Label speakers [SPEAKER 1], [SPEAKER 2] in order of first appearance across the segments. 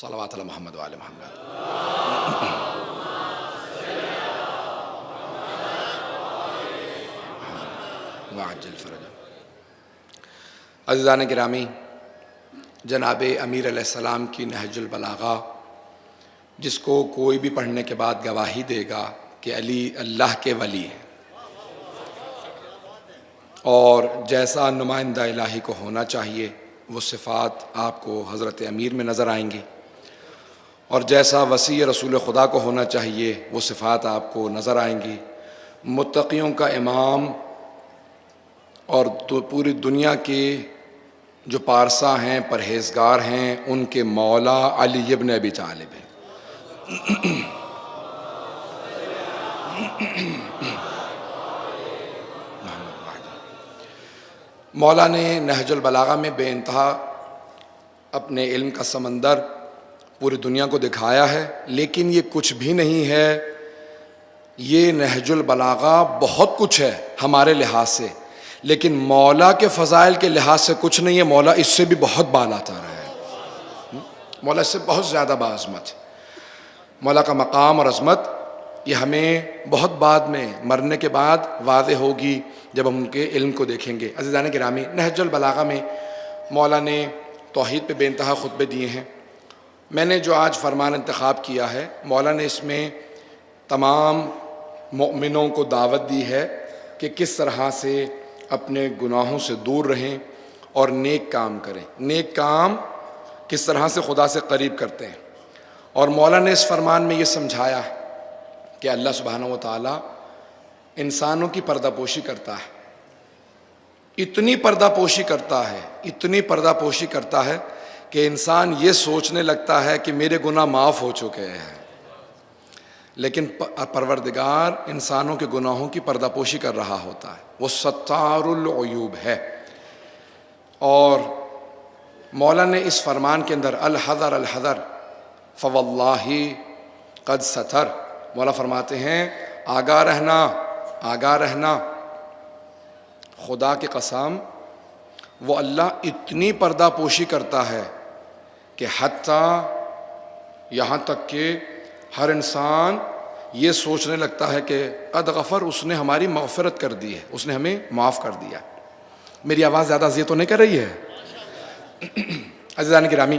[SPEAKER 1] صلوات علی محمد و آل محمد. وعجل فرجہ. عزیزان گرامی، جناب امیر علیہ السلام کی نہج البلاغہ، جس کو کوئی بھی پڑھنے کے بعد گواہی دے گا کہ علی اللہ کے ولی ہیں، اور جیسا نمائندہ الہی کو ہونا چاہیے وہ صفات آپ کو حضرت امیر میں نظر آئیں گی، اور جیسا وصی رسول خدا کو ہونا چاہیے وہ صفات آپ کو نظر آئیں گی. متقیوں کا امام اور پوری دنیا کے جو پارسا ہیں، پرہیزگار ہیں، ان کے مولا علی ابن ابی طالب ہیں. مولا نے نہج البلاغہ میں بے انتہا اپنے علم کا سمندر پوری دنیا کو دکھایا ہے، لیکن یہ کچھ بھی نہیں ہے. یہ نہج البلاغہ بہت کچھ ہے ہمارے لحاظ سے، لیکن مولا کے فضائل کے لحاظ سے کچھ نہیں ہے. مولا اس سے بھی بہت بالا تر ہے، مولا اس سے بہت زیادہ باعظمت ہے. مولا کا مقام اور عظمت یہ ہمیں بہت بعد میں، مرنے کے بعد واضح ہوگی جب ہم ان کے علم کو دیکھیں گے. عزیزان گرامی، نہج البلاغہ میں مولا نے توحید پہ بے انتہا خطبے دیے ہیں. میں نے جو آج فرمان انتخاب کیا ہے، مولا نے اس میں تمام مؤمنوں کو دعوت دی ہے کہ کس طرح سے اپنے گناہوں سے دور رہیں اور نیک کام کریں. نیک کام کس طرح سے خدا سے قریب کرتے ہیں. اور مولا نے اس فرمان میں یہ سمجھایا کہ اللہ سبحانہ و تعالیٰ انسانوں کی پردہ پوشی کرتا ہے. اتنی پردہ پوشی کرتا ہے، اتنی پردہ پوشی کرتا ہے کہ انسان یہ سوچنے لگتا ہے کہ میرے گناہ معاف ہو چکے ہیں، لیکن پروردگار انسانوں کے گناہوں کی پردہ پوشی کر رہا ہوتا ہے. وہ ستار العیوب ہے. اور مولا نے اس فرمان کے اندر الحذر الحذر فواللہ قد ستر، مولا فرماتے ہیں آگاہ رہنا، آگاہ رہنا، خدا کی قسم وہ اللہ اتنی پردہ پوشی کرتا ہے کہ حتیٰ یہاں تک کہ ہر انسان یہ سوچنے لگتا ہے کہ قد غفر، اس نے ہماری مغفرت کر دی ہے، اس نے ہمیں معاف کر دیا. میری آواز زیادہ اذیت تو نہیں کر رہی ہے؟ عزیزان گرامی،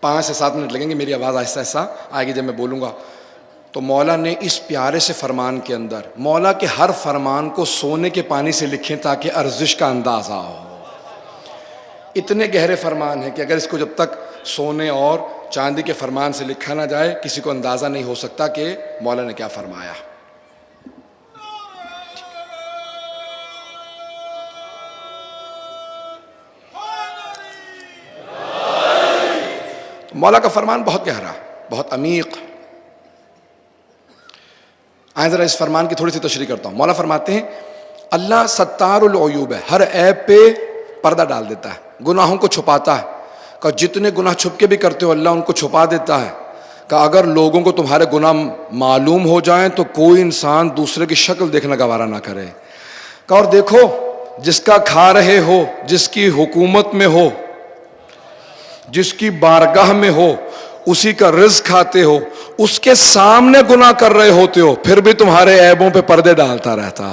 [SPEAKER 1] 5 سے 7 منٹ لگیں گے، میری آواز آہستہ آہستہ آئے گی جب میں بولوں گا. تو مولا نے اس پیارے سے فرمان کے اندر، مولا کے ہر فرمان کو سونے کے پانی سے لکھیں تاکہ ارزش کا اندازہ ہو. اتنے گہرے فرمان ہیں کہ اگر اس کو جب تک سونے اور چاندی کے فرمان سے لکھا نہ جائے کسی کو اندازہ نہیں ہو سکتا کہ مولا نے کیا فرمایا. مولا کا فرمان بہت گہرا، بہت عمیق. آئیں ذرا اس فرمان کی تھوڑی سی تشریح کرتا ہوں. مولا فرماتے ہیں اللہ ستار العیوب ہے، ہر عیب پہ پردہ ڈال دیتا ہے، گناہوں کو چھپاتا ہے. کہ جتنے گناہ چھپ کے بھی کرتے ہو اللہ ان کو چھپا دیتا ہے. کہ اگر لوگوں کو تمہارے گناہ معلوم ہو جائیں تو کوئی انسان دوسرے کی شکل دیکھنا گوارا نہ کرے. کہ اور دیکھو جس کا کھا رہے ہو، جس کی حکومت میں ہو، جس کی بارگاہ میں ہو، اسی کا رزق کھاتے ہو، اس کے سامنے گناہ کر رہے ہوتے ہو، پھر بھی تمہارے عیبوں پہ پردے ڈالتا رہتا.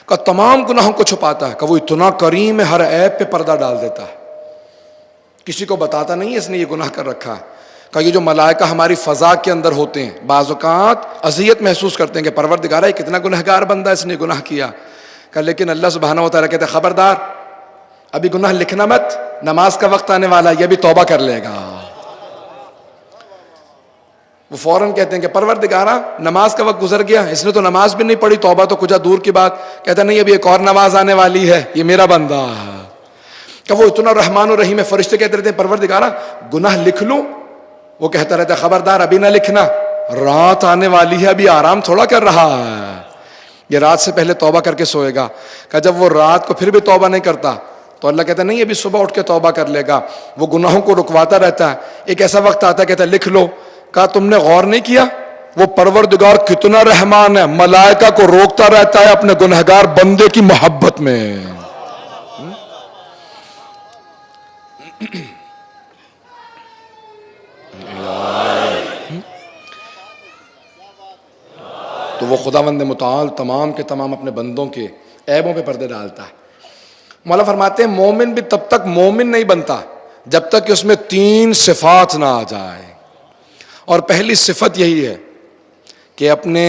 [SPEAKER 1] کہ تمام گناہوں کو چھپاتا ہے، کہ وہ اتنا کریم ہے، ہر عیب پہ پردہ ڈال دیتا ہے، کسی کو بتاتا نہیں ہے اس نے یہ گناہ کر رکھا ہے. کہ یہ جو ملائکہ ہماری فضا کے اندر ہوتے ہیں بعض اوقات اذیت محسوس کرتے ہیں کہ پروردگارہ یہ کتنا گنہگار بندہ ہے، اس نے گناہ کیا. کہ لیکن اللہ سبحانہ و تعالیٰ کہتے ہیں خبردار، ابھی گناہ لکھنا مت، نماز کا وقت آنے والا، یہ بھی توبہ کر لے گا. وہ فوراً کہتے ہیں کہ پروردگارہ نماز کا وقت گزر گیا، اس نے تو نماز بھی نہیں پڑھی، توبہ تو کچھ دور کی بات. کہتا نہیں، ابھی ایک اور نماز آنے والی ہے، یہ میرا بندہ ہے. کہ وہ اتنا رحمان و رحیم ہے، فرشتے کہتے رہتے ہیں پروردگارہ گناہ لکھ لوں، وہ کہتا رہتا ہے خبردار ابھی نہ لکھنا، رات آنے والی ہے، ابھی آرام تھوڑا کر رہا ہے، یہ رات سے پہلے توبہ کر کے سوئے گا. کہ جب وہ رات کو پھر بھی توبہ نہیں کرتا تو اللہ کہتا ہے نہیں، ابھی صبح اٹھ کے توبہ کر لے گا. وہ گناہوں کو رکواتا رہتا ہے. ایک ایسا وقت آتا ہے کہتا ہے لکھ لو. کہا تم نے غور نہیں کیا وہ پروردگار کتنا رحمان ہے، ملائکہ کو روکتا رہتا ہے اپنے گنہگار بندے کی محبت میں. وہ خداوند متعال تمام کے تمام اپنے بندوں کے عیبوں پہ پردے ڈالتا ہے۔ مولا فرماتے ہیں مومن بھی تب تک مومن نہیں بنتا جب تک کہ اس میں 3 صفات نہ آ جائے، اور پہلی صفت یہی ہے کہ اپنے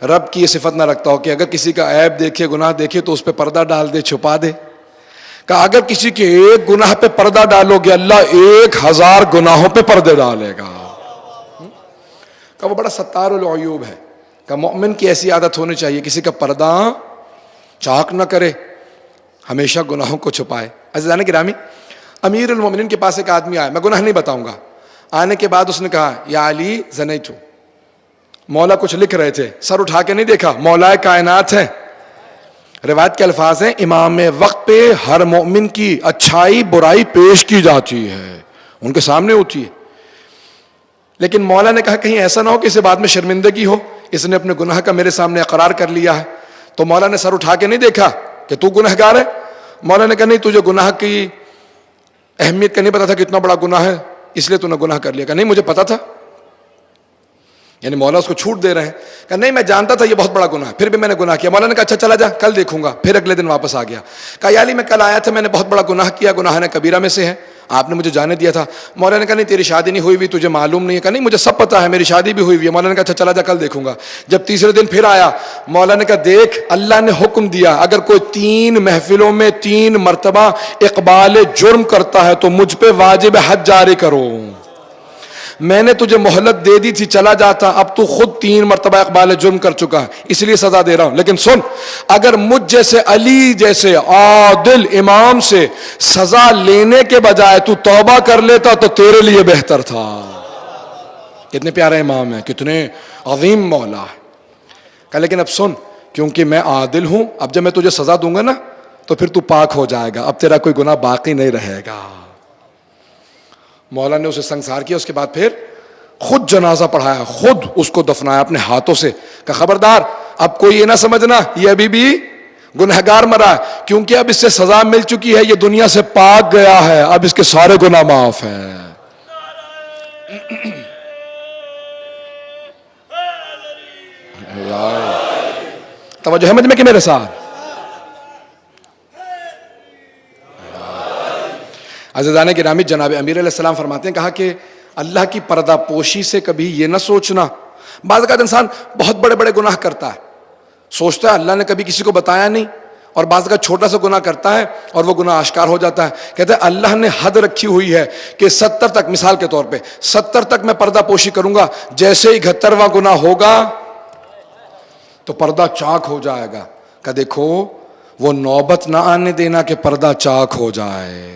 [SPEAKER 1] رب کی یہ صفت نہ رکھتا ہو کہ اگر کسی کا عیب دیکھے، گناہ دیکھے تو اس پہ پردہ ڈال دے، چھپا دے۔ کہ اگر کسی کے ایک گناہ پہ پردہ ڈالو گے اللہ 1000 گناہوں پہ پردے ڈالے گا۔ کہ وہ بڑا ستار العیوب ہے، کہ مومن کی ایسی عادت ہونی چاہیے کسی کا پردہ چاک نہ کرے، ہمیشہ گناہوں کو چھپائے۔ عزیزان گرامی، امیر المومنین کے پاس ایک آدمی آیا، میں گناہ نہیں بتاؤں گا، آنے کے بعد اس نے کہا یا علی زنیتو، مولا کچھ لکھ رہے تھے، سر اٹھا کے نہیں دیکھا، مولا کائنات ہے۔ روایت کے الفاظ ہیں امام وقت پہ ہر مومن کی اچھائی برائی پیش کی جاتی ہے، ان کے سامنے ہوتی ہے، لیکن مولا نے کہا کہیں ایسا نہ ہو کہ اسے بعد میں شرمندگی ہو، اس نے اپنے گناہ کا میرے سامنے اقرار کر لیا ہے۔ تو مولا نے سر اٹھا کے نہیں دیکھا کہ تو گنہگار ہے؟ مولا نے کہا نہیں، تجھے گناہ کی اہمیت کا نہیں پتا تھا کہ اتنا بڑا گناہ ہے اس لیے تو نے گناہ کر لیا؟ کہ نہیں مجھے پتا تھا، یعنی مولا اس کو چھوٹ دے رہے ہیں۔ کہ نہیں میں جانتا تھا یہ بہت بڑا گناہ ہے، پھر بھی میں نے گناہ کیا۔ مولا نے کہا اچھا چلا جا، کل دیکھوں گا۔ پھر اگلے دن واپس آ گیا، کہا یا علی میں کل آیا تھا، میں نے بہت بڑا گناہ کیا، گناہ نے کبیرہ میں سے ہے، آپ نے مجھے جانے دیا تھا۔ مولا نے کہا نہیں تیری شادی نہیں ہوئی ہوئی، تجھے معلوم نہیں ہے۔ کہا نہیں مجھے سب پتا ہے، میری شادی بھی ہوئی ہوئی ہے۔ مولا نے کہا اچھا چلا جا، کل دیکھوں گا۔ جب تیسرے دن پھر آیا، مولا نے کہا دیکھ اللہ نے حکم دیا اگر کوئی 3 محفلوں میں 3 مرتبہ اقبال جرم کرتا ہے تو مجھ پہ واجب حد جاری کرو۔ میں نے تجھے مہلت دے دی تھی، چلا جاتا، اب تو خود 3 مرتبہ اقبال جرم کر چکا ہے، اس لیے سزا دے رہا ہوں۔ لیکن سن، اگر مجھ جیسے علی جیسے عادل امام سے سزا لینے کے بجائے تو توبہ کر لیتا تو تیرے لیے بہتر تھا۔ کتنے پیارے امام ہیں، کتنے عظیم مولا ہے۔ کہ لیکن اب سن، کیونکہ میں عادل ہوں، اب جب میں تجھے سزا دوں گا نا تو پھر تو پاک ہو جائے گا، اب تیرا کوئی گناہ باقی نہیں رہے گا۔ مولا نے اسے سنسار کیا، اس کے بعد پھر خود جنازہ پڑھایا، خود اس کو دفنایا اپنے ہاتھوں سے۔ کہ خبردار اب کوئی یہ نہ سمجھنا یہ ابھی بھی گنہگار مرا ہے، کیونکہ اب اس سے سزا مل چکی ہے، یہ دنیا سے پاک گیا ہے، اب اس کے سارے گناہ معاف ہیں۔ توجہ ہے مجھ میں کہ میرے ساتھ؟ عزیزان گرامی، جناب امیر علیہ السلام فرماتے ہیں، کہا کہ اللہ کی پردہ پوشی سے کبھی یہ نہ سوچنا۔ بعض اوقات انسان بہت بڑے بڑے گناہ کرتا ہے، سوچتا ہے اللہ نے کبھی کسی کو بتایا نہیں، اور بعض اوقات چھوٹا سا گناہ کرتا ہے اور وہ گناہ آشکار ہو جاتا ہے۔ کہتے ہیں اللہ نے حد رکھی ہوئی ہے کہ 70 تک، مثال کے طور پہ 70 تک میں پردہ پوشی کروں گا، جیسے ہی 71واں گناہ ہوگا تو پردہ چاک ہو جائے گا۔ کہ دیکھو وہ نوبت نہ آنے دینا کہ پردہ چاک ہو جائے،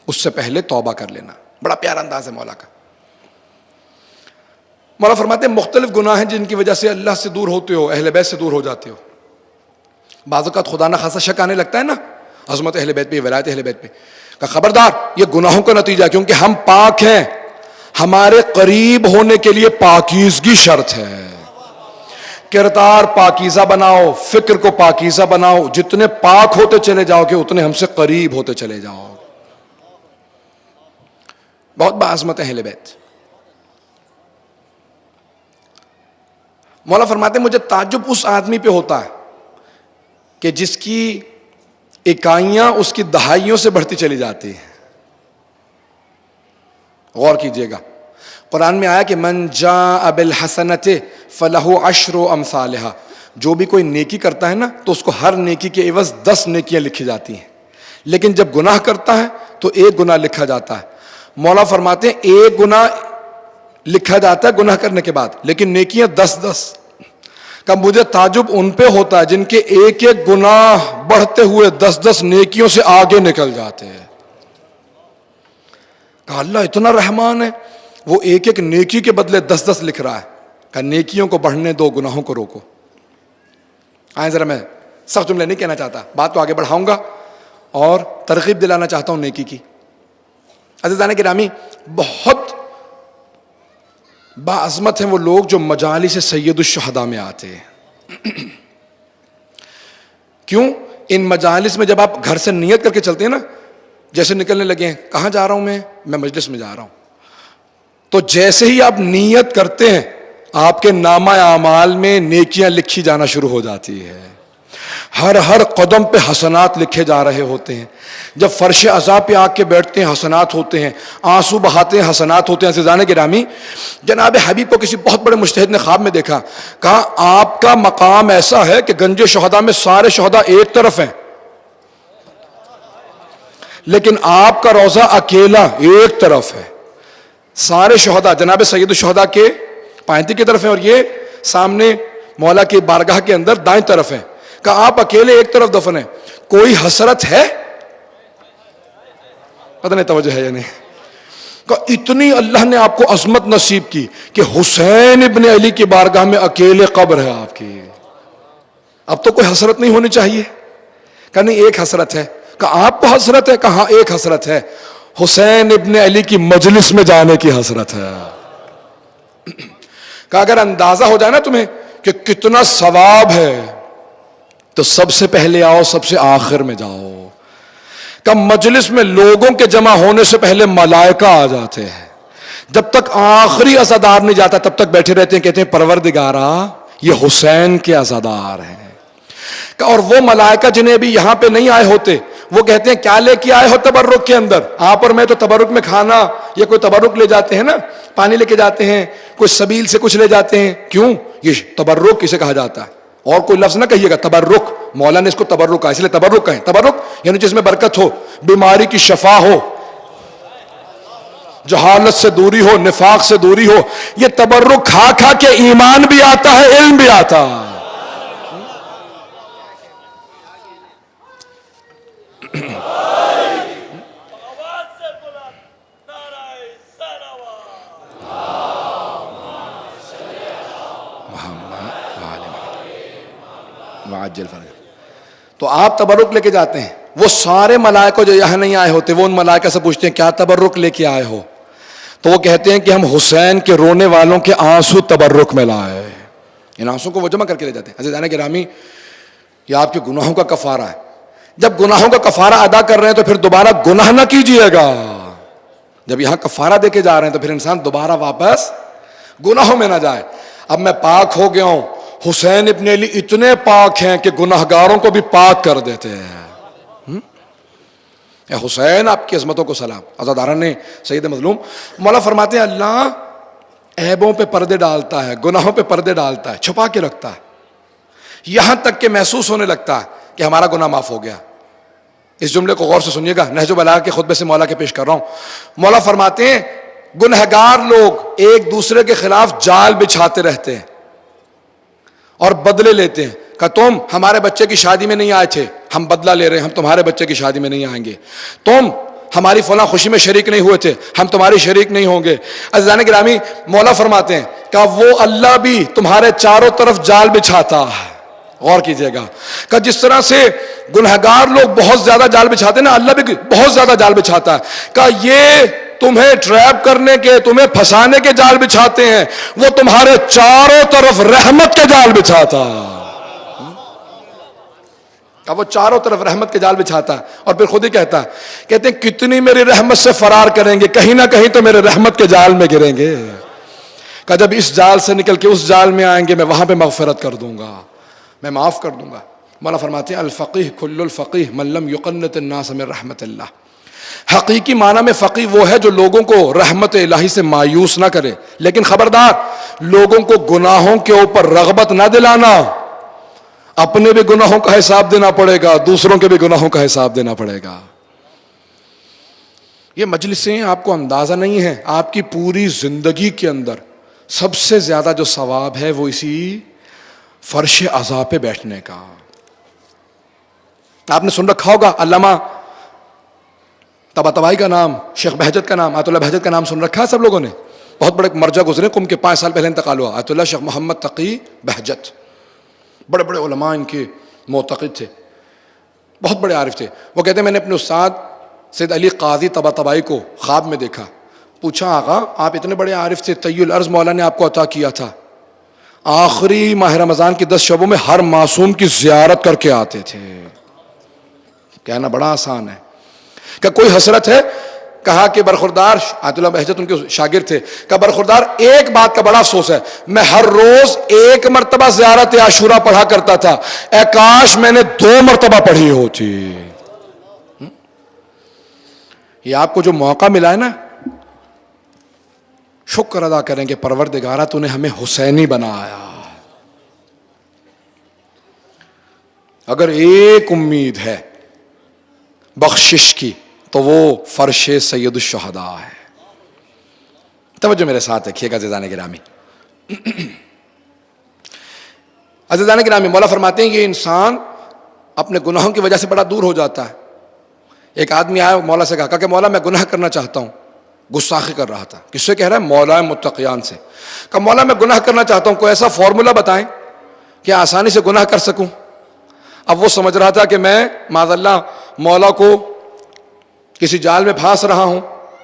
[SPEAKER 1] اس سے پہلے توبہ کر لینا۔ بڑا پیارا انداز ہے مولا کا۔ مولا فرماتے ہیں مختلف گناہ ہیں جن کی وجہ سے اللہ سے دور ہوتے ہو، اہل بیت سے دور ہو جاتے ہو۔ بعض اوقات خدا نہ خاصا شک آنے لگتا ہے نا عظمت اہل بیت پہ، ولایت اہل بیت پہ، کہ خبردار یہ گناہوں کا نتیجہ ہے، کیونکہ ہم پاک ہیں، ہمارے قریب ہونے کے لیے پاکیزگی شرط ہے۔ کردار پاکیزہ بناؤ، فکر کو پاکیزہ بناؤ، جتنے پاک ہوتے چلے جاؤ گے اتنے ہم سے قریب ہوتے چلے جاؤ۔ بہت باعظمت ہے اہل بیت۔ مولا فرماتے ہیں مجھے تعجب اس آدمی پہ ہوتا ہے کہ جس کی اکائیاں اس کی دہائیوں سے بڑھتی چلی جاتی ہیں۔ غور کیجئے گا، قرآن میں آیا کہ من جاء بالحسنۃ فلہ عشر امثالھا، جو بھی کوئی نیکی کرتا ہے نا تو اس کو ہر نیکی کے عوض 10 نیکیاں لکھی جاتی ہیں، لیکن جب گناہ کرتا ہے تو 1 گناہ لکھا جاتا ہے۔ مولا فرماتے ہیں 1 گناہ لکھا جاتا ہے گناہ کرنے کے بعد، لیکن نیکیاں 10-10۔ کہ مجھے تعجب ان پہ ہوتا ہے جن کے 1-1 گناہ بڑھتے ہوئے 10-10 نیکیوں سے آگے نکل جاتے ہیں۔ کہ اللہ اتنا رحمان ہے، وہ 1-1 نیکی کے بدلے 10-10 لکھ رہا ہے۔ کہ نیکیوں کو بڑھنے دو، گناہوں کو روکو۔ آئیں ذرا، میں سخت جملے نہیں کہنا چاہتا، بات تو آگے بڑھاؤں گا اور ترغیب دلانا چاہتا ہوں نیکی کی۔ عزیزان گرامی، بہت باعظمت ہیں وہ لوگ جو مجالس سید الشہداء میں آتے ہیں۔ کیوں؟ ان مجالس میں جب آپ گھر سے نیت کر کے چلتے ہیں نا، جیسے نکلنے لگے ہیں کہاں جا رہا ہوں میں مجلس میں جا رہا ہوں، تو جیسے ہی آپ نیت کرتے ہیں آپ کے نامہ اعمال میں نیکیاں لکھی جانا شروع ہو جاتی ہے، ہر قدم پہ حسنات لکھے جا رہے ہوتے ہیں. جب فرش عذاب پہ آ کے بیٹھتے ہیں حسنات ہوتے ہیں، آنسو بہاتے ہیں حسنات ہوتے ہیں. عزیزان گرامی، جناب حبیب کو کسی بہت بڑے مجتہد نے خواب میں دیکھا، کہا آپ کا مقام ایسا ہے کہ گنج شہداء میں سارے شہداء ایک طرف ہیں، لیکن آپ کا روضہ اکیلا ایک طرف ہے. سارے شہداء جناب سید الشہداء کے پائنتی کی طرف ہیں اور یہ سامنے مولا کی بارگاہ کے اندر دائیں طرف ہیں. کہا آپ اکیلے ایک طرف دفن ہیں، کوئی حسرت ہے؟ پتہ نہیں توجہ ہے یا نہیں. کہا اتنی اللہ نے آپ کو عظمت نصیب کی کہ حسین ابن علی کی بارگاہ میں اکیلے قبر ہے آپ کی، اب تو کوئی حسرت نہیں ہونی چاہیے. کہا نہیں ایک حسرت ہے. کہا آپ کو حسرت ہے؟ کہا ایک حسرت ہے، حسین ابن علی کی مجلس میں جانے کی حسرت ہے. کہا اگر اندازہ ہو جائے نا تمہیں کہ کتنا ثواب ہے تو سب سے پہلے آؤ، سب سے آخر میں جاؤ. کہ مجلس میں لوگوں کے جمع ہونے سے پہلے ملائکہ آ جاتے ہیں، جب تک آخری عزادار نہیں جاتا تب تک بیٹھے رہتے ہیں، کہتے ہیں پروردگارا یہ حسین کے عزادار ہیں. اور وہ ملائکہ جنہیں ابھی یہاں پہ نہیں آئے ہوتے وہ کہتے ہیں کیا لے کے آئے ہو تبرک کے اندر؟ آپ اور میں تو تبرک میں کھانا یا کوئی تبرک لے جاتے ہیں نا، پانی لے کے جاتے ہیں، کوئی سبیل سے کچھ لے جاتے ہیں. کیوں؟ یہ تبرک کسے کہا جاتا ہے؟ اور کوئی لفظ نہ کہیے گا، تبرک. مولا نے اس کو تبرک کہا، اس لیے تبرک کہیں. تبرک یعنی جس میں برکت ہو، بیماری کی شفا ہو، جہالت سے دوری ہو، نفاق سے دوری ہو. یہ تبرک کھا کھا کے ایمان بھی آتا ہے، علم بھی آتا ہے. تو آپ تبرک لے کے جاتے ہیں. وہ سارے ملائکہ جو یہاں نہیں آئے ہوتے وہ ان ملائکہ سے پوچھتے ہیں کیا تبرک لے کے آئے ہو؟ تو وہ کہتے ہیں کہ ہم حسین کے رونے والوں کے آنسو تبرک میں لائے. ان آنسو کو وہ جمع کر کے لے جاتے ہیں. عزیزان گرامی، یہ آپ کے گناہوں کا کفارہ ہے. جب گناہوں کا کفارہ ادا کر رہے ہیں تو پھر دوبارہ گناہ نہ کیجیے گا. جب یہاں کفارہ دے کے جا رہے ہیں تو پھر انسان دوبارہ واپس گناہوں میں نہ جائے. اب میں پاک ہو گیا ہوں، حسین ابن علی اتنے پاک ہیں کہ گناہگاروں کو بھی پاک کر دیتے ہیں. اے حسین آپ کی عظمتوں کو سلام. عزاداران نے سید مظلوم مولا فرماتے ہیں اللہ عیبوں پہ پردے ڈالتا ہے، گناہوں پہ پردے ڈالتا ہے، چھپا کے رکھتا ہے، یہاں تک کہ محسوس ہونے لگتا ہے کہ ہمارا گناہ معاف ہو گیا. اس جملے کو غور سے سنیے گا، نہج البلاغہ کے خطبے سے مولا کے پیش کر رہا ہوں. مولا فرماتے ہیں گنہگار لوگ ایک دوسرے کے خلاف جال بچھاتے رہتے ہیں اور بدلے لیتے ہیں. کہ تم ہمارے بچے کی شادی میں نہیں آئے تھے، ہم بدلہ لے رہے ہیں، ہم تمہارے بچے کی شادی میں نہیں آئیں گے. تم ہماری فلاں خوشی میں شریک نہیں ہوئے تھے، ہم تمہاری شریک نہیں ہوں گے. عزیزان گرامی، مولا فرماتے ہیں کہ وہ اللہ بھی تمہارے چاروں طرف جال بچھاتا ہے. غور کیجئے گا کہ جس طرح سے گنہگار لوگ بہت زیادہ جال بچھاتے ہیں نا، اللہ بھی بہت زیادہ جال بچھاتا ہے. کہ یہ تمہیں ٹریپ کرنے کے، تمہیں پھنسانے کے جال بچھاتے ہیں، وہ تمہارے چاروں طرف رحمت کے جال بچھاتا ہے. وہ چاروں طرف رحمت کے جال بچھاتا ہے اور پھر خود ہی کہتا ہے، کہتے ہیں کتنی میری رحمت سے فرار کریں گے، کہیں نہ کہیں تو میرے رحمت کے جال میں گریں گے. کہ جب اس جال سے نکل کے اس جال میں آئیں گے میں وہاں پہ مغفرت کر دوں گا، میں معاف کر دوں گا. مولا فرماتے ہیں الفقیہ کل الفقیہ من لم یقنط الناس من رحمت اللہ. حقیقی معنی میں فقیہ وہ ہے جو لوگوں کو رحمت الہی سے مایوس نہ کرے، لیکن خبردار لوگوں کو گناہوں کے اوپر رغبت نہ دلانا. اپنے بھی گناہوں کا حساب دینا پڑے گا، دوسروں کے بھی گناہوں کا حساب دینا پڑے گا. یہ مجلسیں آپ کو اندازہ نہیں ہے، آپ کی پوری زندگی کے اندر سب سے زیادہ جو ثواب ہے وہ اسی فرش عزا پہ بیٹھنے کا. آپ نے سن رکھا ہوگا علامہ طباطبائی کا نام، شیخ بہجت کا نام، آیت اللہ بہجت کا نام سن رکھا ہے سب لوگوں نے. بہت بڑے مرجع گزرے، قم کے 5 سال پہلے انتقال ہوا. آیت اللہ شیخ محمد تقی بہجت، بڑے بڑے علماء ان کے معتقد تھے، بہت بڑے عارف تھے. وہ کہتے ہیں میں نے اپنے استاد سید علی قاضی طباطبائی کو خواب میں دیکھا. پوچھا آقا آپ اتنے بڑے عارف تھے، طی الارض مولا نے آپ کو عطا کیا تھا، آخری ماہ رمضان کی 10 شبوں میں ہر معصوم کی زیارت کر کے آتے تھے. کہنا بڑا آسان ہے. کہ کوئی حسرت ہے کہا کہ برخوردار، آیت اللہ بہجت ان کے شاگرد تھے، کہا برخوردار ایک بات کا بڑا افسوس ہے، میں ہر روز 1 مرتبہ زیارت عاشورہ پڑھا کرتا تھا، اے کاش میں نے 2 مرتبہ پڑھی ہوتی۔ یہ آپ کو جو موقع ملا ہے نا، شکر ادا کریں کہ پروردگارہ تو نے ہمیں حسینی بنایا۔ اگر ایک امید ہے بخشش کی تو وہ فرش سید الشہداء ہے۔ توجہ میرے ساتھ رکھیے گا عزیزان گرامی۔ عزیزان گرامی، مولا فرماتے ہیں یہ انسان اپنے گناہوں کی وجہ سے بڑا دور ہو جاتا ہے۔ ایک آدمی آیا مولا سے کہا کہ مولا میں گناہ کرنا چاہتا ہوں، گستاخی کر رہا تھا۔ کس سے کہہ رہا ہے؟ مولا متقیان سے۔ کہ مولا میں گناہ کرنا چاہتا ہوں، کوئی ایسا فارمولا بتائیں کہ آسانی سے گناہ کر سکوں۔ اب وہ سمجھ رہا تھا کہ میں معاذ اللہ مولا کو کسی جال میں پھانس رہا ہوں،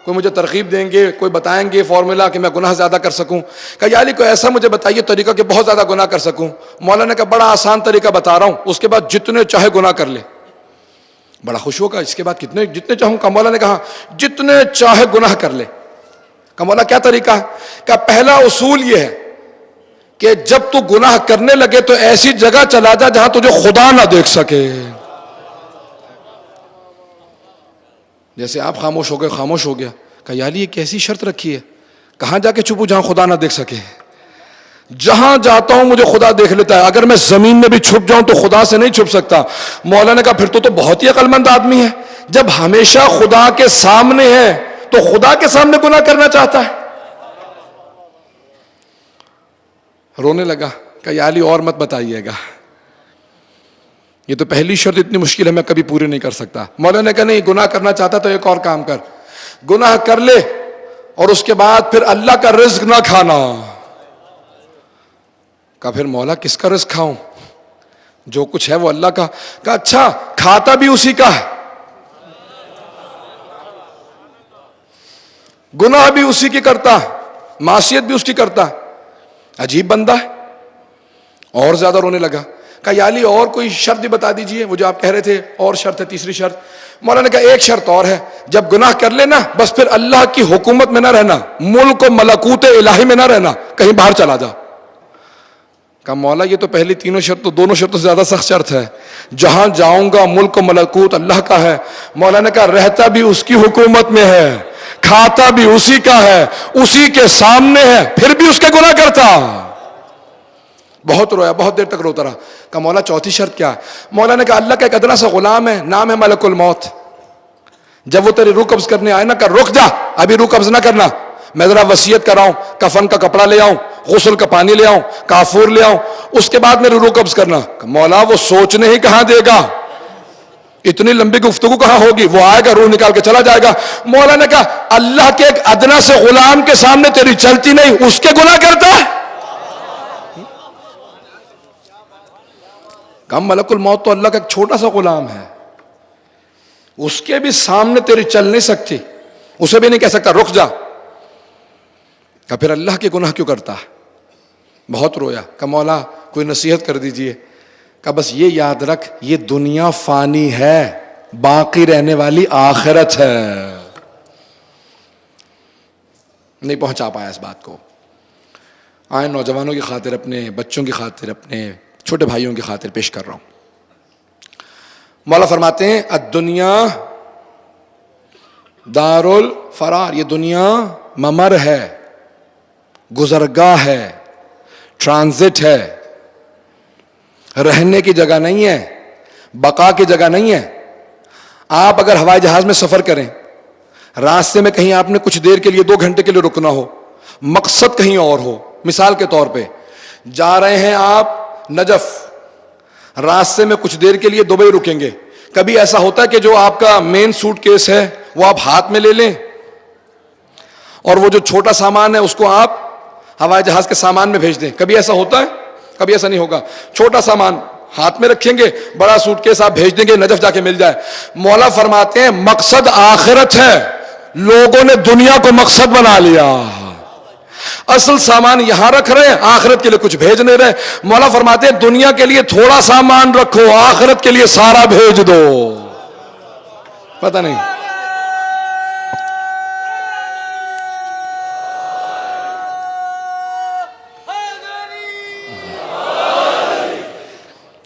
[SPEAKER 1] کوئی مجھے ترغیب دیں گے، کوئی بتائیں گے فارمولا کہ میں گناہ زیادہ کر سکوں۔ کہ یا علی کوئی ایسا مجھے بتائیے طریقہ کہ بہت زیادہ گناہ کر سکوں۔ مولا نے کہا بڑا آسان طریقہ بتا رہا ہوں، اس کے بعد جتنے چاہے گناہ کر لے۔ بڑا خوش ہوگا، اس کے بعد جتنے چاہوں کا؟ مولا نے کہا جتنے چاہے گناہ کر لے۔ کہ مولا کیا طریقہ ہے؟ کہ پہلا اصول یہ ہے کہ جب تو گناہ کرنے لگے تو ایسی جگہ چلا جا جہاں تجھے خدا نہ دیکھ سکے۔ جیسے آپ خاموش ہو گیا کہ یا علی یہ کیسی شرط رکھی ہے؟ کہاں جا کے چھپوں جہاں خدا نہ دیکھ سکے؟ جہاں جاتا ہوں مجھے خدا دیکھ لیتا ہے، اگر میں زمین میں بھی چھپ جاؤں تو خدا سے نہیں چھپ سکتا۔ مولا نے کہا پھر تو بہت ہی عقل مند آدمی ہے، جب ہمیشہ خدا کے سامنے ہے تو خدا کے سامنے گناہ کرنا چاہتا ہے۔ رونے لگا کہ یا علی اور مت بتائیے گا، یہ تو پہلی شرط اتنی مشکل ہے میں کبھی پوری نہیں کر سکتا۔ مولا نے کہا نہیں، گناہ کرنا چاہتا تو ایک اور کام کر، گناہ کر لے اور اس کے بعد پھر اللہ کا رزق نہ کھانا۔ کہا پھر مولا کس کا رزق کھاؤں؟ جو کچھ ہے وہ اللہ کا۔ کہا اچھا کھاتا بھی اسی کا ہے، گناہ بھی اسی کی کرتا ہے، معصیت بھی اس کی کرتا ہے، عجیب بندہ ہے۔ اور زیادہ رونے لگا۔ کہا یا علی اور کوئی شرط بھی بتا دیجئے، وہ جو آپ کہہ رہے تھے اور شرط ہے، تیسری شرط۔ مولا نے کہا ایک شرط اور ہے، جب گناہ کر لینا بس پھر اللہ کی حکومت میں نہ رہنا، ملک و ملکوت الہی میں نہ رہنا، کہیں باہر چلا جا۔ کہا مولا یہ تو پہلی تینوں شرط تو دونوں شرطوں سے زیادہ سخت شرط ہے، جہاں جاؤں گا ملک و ملکوت اللہ کا ہے۔ مولا نے کہا رہتا بھی اس کی حکومت میں ہے، کھاتا بھی اسی کا ہے، اسی کے سامنے ہے، پھر بھی اس کے گناہ کرتا۔ بہت رویا، بہت دیر تک روتا رہا۔ کہا مولا چوتھی شرط کیا ہے؟ مولا نے کہا اللہ کا ایک ادنا سا غلام ہے، نام ہے ملک الموت، جب وہ تیری روح قبض کرنے آئے نا کہ رک جا، ابھی روح قبض نہ کرنا، میں ذرا وصیت کر رہا ہوں، کفن کا کپڑا لے آؤں، غسل کا پانی لے آؤں، کافور لے آؤں، اس کے بعد میری روح قبض کرنا۔ مولا وہ سوچنے ہی کہاں دے گا، اتنی لمبی گفتگو کہاں ہوگی، وہ آئے گا روح نکال کے چلا جائے گا۔ مولا نے کہا اللہ کے ایک ادنا سے غلام کے سامنے تیری چلتی نہیں، اس کے گناہ کرتا ہے۔ کہا ملک الموت تو اللہ کا ایک چھوٹا سا غلام ہے، اس کے بھی سامنے تیری چل نہیں سکتی، اسے بھی نہیں کہہ سکتا رک جا۔ کہ پھر اللہ کے گناہ کیوں کرتا ہے؟ بہت رویا۔ کہ مولا کوئی نصیحت کر دیجئے۔ کہ بس یہ یاد رکھ یہ دنیا فانی ہے، باقی رہنے والی آخرت ہے۔ نہیں پہنچا پایا اس بات کو۔ آئے نوجوانوں کی خاطر، اپنے بچوں کی خاطر، اپنے چھوٹے بھائیوں کی خاطر پیش کر رہا ہوں۔ مولا فرماتے ہیں الدنیا دار الفرار، یہ دنیا ممر ہے، گزرگاہ ہے، ٹرانزٹ ہے، رہنے کی جگہ نہیں ہے، بقا کی جگہ نہیں ہے۔ آپ اگر ہوائی جہاز میں سفر کریں، راستے میں کہیں آپ نے کچھ دیر کے لیے 2 گھنٹے کے لیے رکنا ہو، مقصد کہیں اور ہو، مثال کے طور پہ جا رہے ہیں آپ نجف، راستے میں کچھ دیر کے لیے دبئی رکیں گے، کبھی ایسا ہوتا ہے کہ جو آپ کا مین سوٹ کیس ہے وہ آپ ہاتھ میں لے لیں اور وہ جو چھوٹا سامان ہے اس کو آپ ہوائی جہاز کے سامان میں بھیج دیں؟ کبھی ایسا ہوتا ہے؟ کبھی ایسا نہیں ہوگا۔ چھوٹا سامان ہاتھ میں رکھیں گے، بڑا سوٹ کیس آپ بھیج دیں گے، نجف جا کے مل جائے۔ مولا فرماتے ہیں مقصد آخرت ہے، لوگوں نے دنیا کو مقصد بنا لیا، اصل سامان یہاں رکھ رہے ہیں، آخرت کے لیے کچھ بھیج نہیں رہے۔ مولا فرماتے ہیں دنیا کے لیے تھوڑا سامان رکھو، آخرت کے لیے سارا بھیج دو۔ پتہ نہیں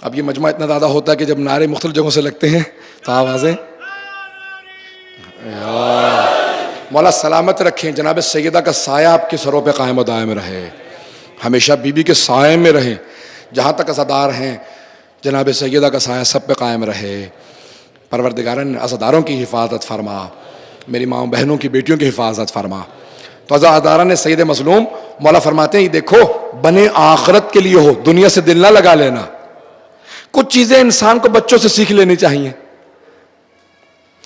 [SPEAKER 1] اب یہ مجمع اتنا زیادہ ہوتا ہے کہ جب نعرے مختلف جگہوں سے لگتے ہیں تو آوازیں مولا سلامت رکھیں. جناب سیدہ کا سایہ آپ کے سروں پہ قائم و دائم رہے, ہمیشہ بی بی کے سائے میں رہیں. جہاں تک عزادار ہیں جناب سیدہ کا سایہ سب پہ قائم رہے. پروردگارن عزاداروں کی حفاظت فرما, میری ماں بہنوں کی بیٹیوں کی حفاظت فرما. تو عزاداران سید مظلوم مولا فرماتے ہیں یہ دیکھو بنے آخرت کے لیے ہو, دنیا سے دل نہ لگا لینا. کچھ چیزیں انسان کو بچوں سے سیکھ لینی چاہیے.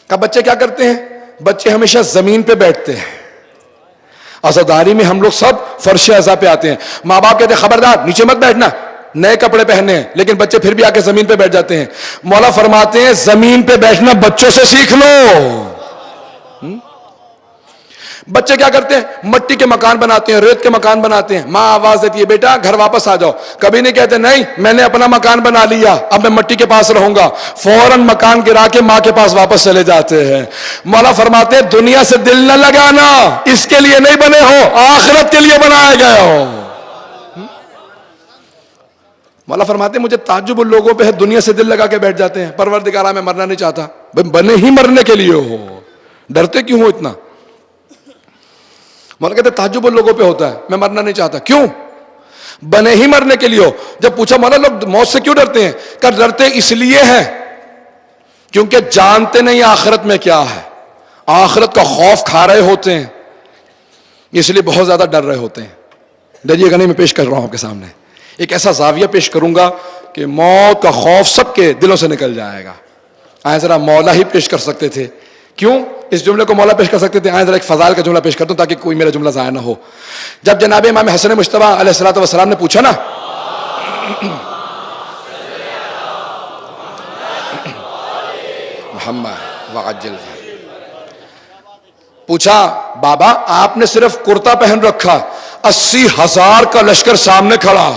[SPEAKER 1] کہ بچے کیا کرتے ہیں؟ بچے ہمیشہ زمین پہ بیٹھتے ہیں. عزاداری میں ہم لوگ سب فرش عزا پہ آتے ہیں. ماں باپ کہتے ہیں خبردار نیچے مت بیٹھنا, نئے کپڑے پہنے ہیں, لیکن بچے پھر بھی آ کے زمین پہ بیٹھ جاتے ہیں. مولا فرماتے ہیں زمین پہ بیٹھنا بچوں سے سیکھ لو. بچے کیا کرتے ہیں؟ مٹی کے مکان بناتے ہیں, ریت کے مکان بناتے ہیں. ماں آواز دیتی ہے بیٹا گھر واپس آ جاؤ. کبھی نہیں کہتے نہیں میں نے اپنا مکان بنا لیا اب میں مٹی کے پاس رہوں گا. فوراً مکان گرا کے ماں کے پاس واپس چلے جاتے ہیں. مولا فرماتے ہیں دنیا سے دل نہ لگانا, اس کے لیے نہیں بنے ہو, آخرت کے لیے بنائے گئے ہو. مولا فرماتے ہیں مجھے تعجب ان لوگوں پہ ہے دنیا سے دل لگا کے بیٹھ جاتے ہیں. پروردگارا میں مرنا نہیں چاہتا. بنے ہی مرنے کے لیے ہو, ڈرتے کیوں ہو اتنا؟ مولا کہتے تعجب ان لوگوں پہ ہوتا ہے میں مرنا نہیں چاہتا. کیوں؟ بنے ہی مرنے کے لیے ہو. جب پوچھا مولا لوگ موت سے کیوں ڈرتے ہیں؟ کہ ڈرتے اس لیے ہیں کیونکہ جانتے نہیں آخرت میں کیا ہے, آخرت کا خوف کھا رہے ہوتے ہیں, اس لیے بہت زیادہ ڈر رہے ہوتے ہیں. ڈریے گا نہیں, میں پیش کر رہا ہوں آپ کے سامنے ایک ایسا زاویہ پیش کروں گا کہ موت کا خوف سب کے دلوں سے نکل جائے گا. آئے ذرا مولا ہی پیش کر سکتے تھے, کیوں اس جملے کو مولا پیش کر سکتے تھے؟ آئے ذرا ایک فضائل کا جملہ پیش کرتا ہوں تاکہ کوئی میرا جملہ ضائع نہ ہو. جب جناب امام حسن مجتبی علیہ الصلوۃ والسلام نے پوچھا نا محمد وعجل, پوچھا بابا آپ نے صرف کرتا پہن رکھا, 80,000 کا لشکر سامنے کھڑا,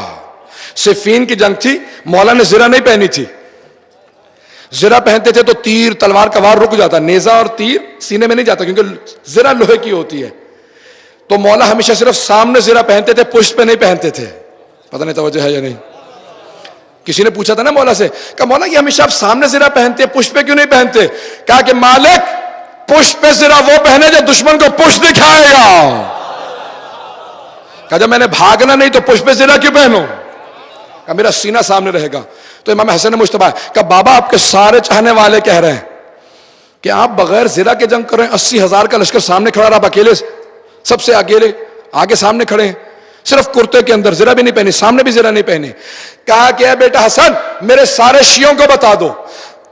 [SPEAKER 1] صفین کی جنگ تھی, مولا نے زرہ نہیں پہنی تھی. زرہ پہنتے تھے تو تیر تلوار کا وار رک جاتا, نیزہ اور تیر سینے میں نہیں جاتا کیونکہ زرہ لوہے کی ہوتی ہے. تو مولا ہمیشہ صرف سامنے زرہ پہنتے تھے, پشت پہ نہیں پہنتے تھے. پتہ نہیں توجہ ہے یا نہیں. کسی نے پوچھا تھا نا مولا سے کہ مولا یہ ہمیشہ آپ سامنے زرہ پہنتے ہیں پشت پہ کیوں نہیں پہنتے؟ کہا کہ مالک پشت پہ زرہ وہ پہنے جو دشمن کو پشت دکھائے گا. کہا جب میں نے بھاگنا نہیں تو پشت پہ زرہ کیوں پہنوں؟ کہ میرا سینہ سامنے رہے گا. تو امام حسن مجتبی کہ بابا آپ کے سارے چاہنے والے کہہ رہے ہیں کہ آپ بغیر زرہ کے جنگ کر رہے ہیں, 80,000 کا لشکر سامنے کھڑا رہا, آپ اکیلے سب سے اکیلے آگے سامنے کھڑے ہیں, صرف کرتے کے اندر زرہ بھی نہیں پہنی, سامنے بھی زرہ نہیں پہنی. کہا کہ اے بیٹا حسن میرے سارے شیعوں کو بتا دو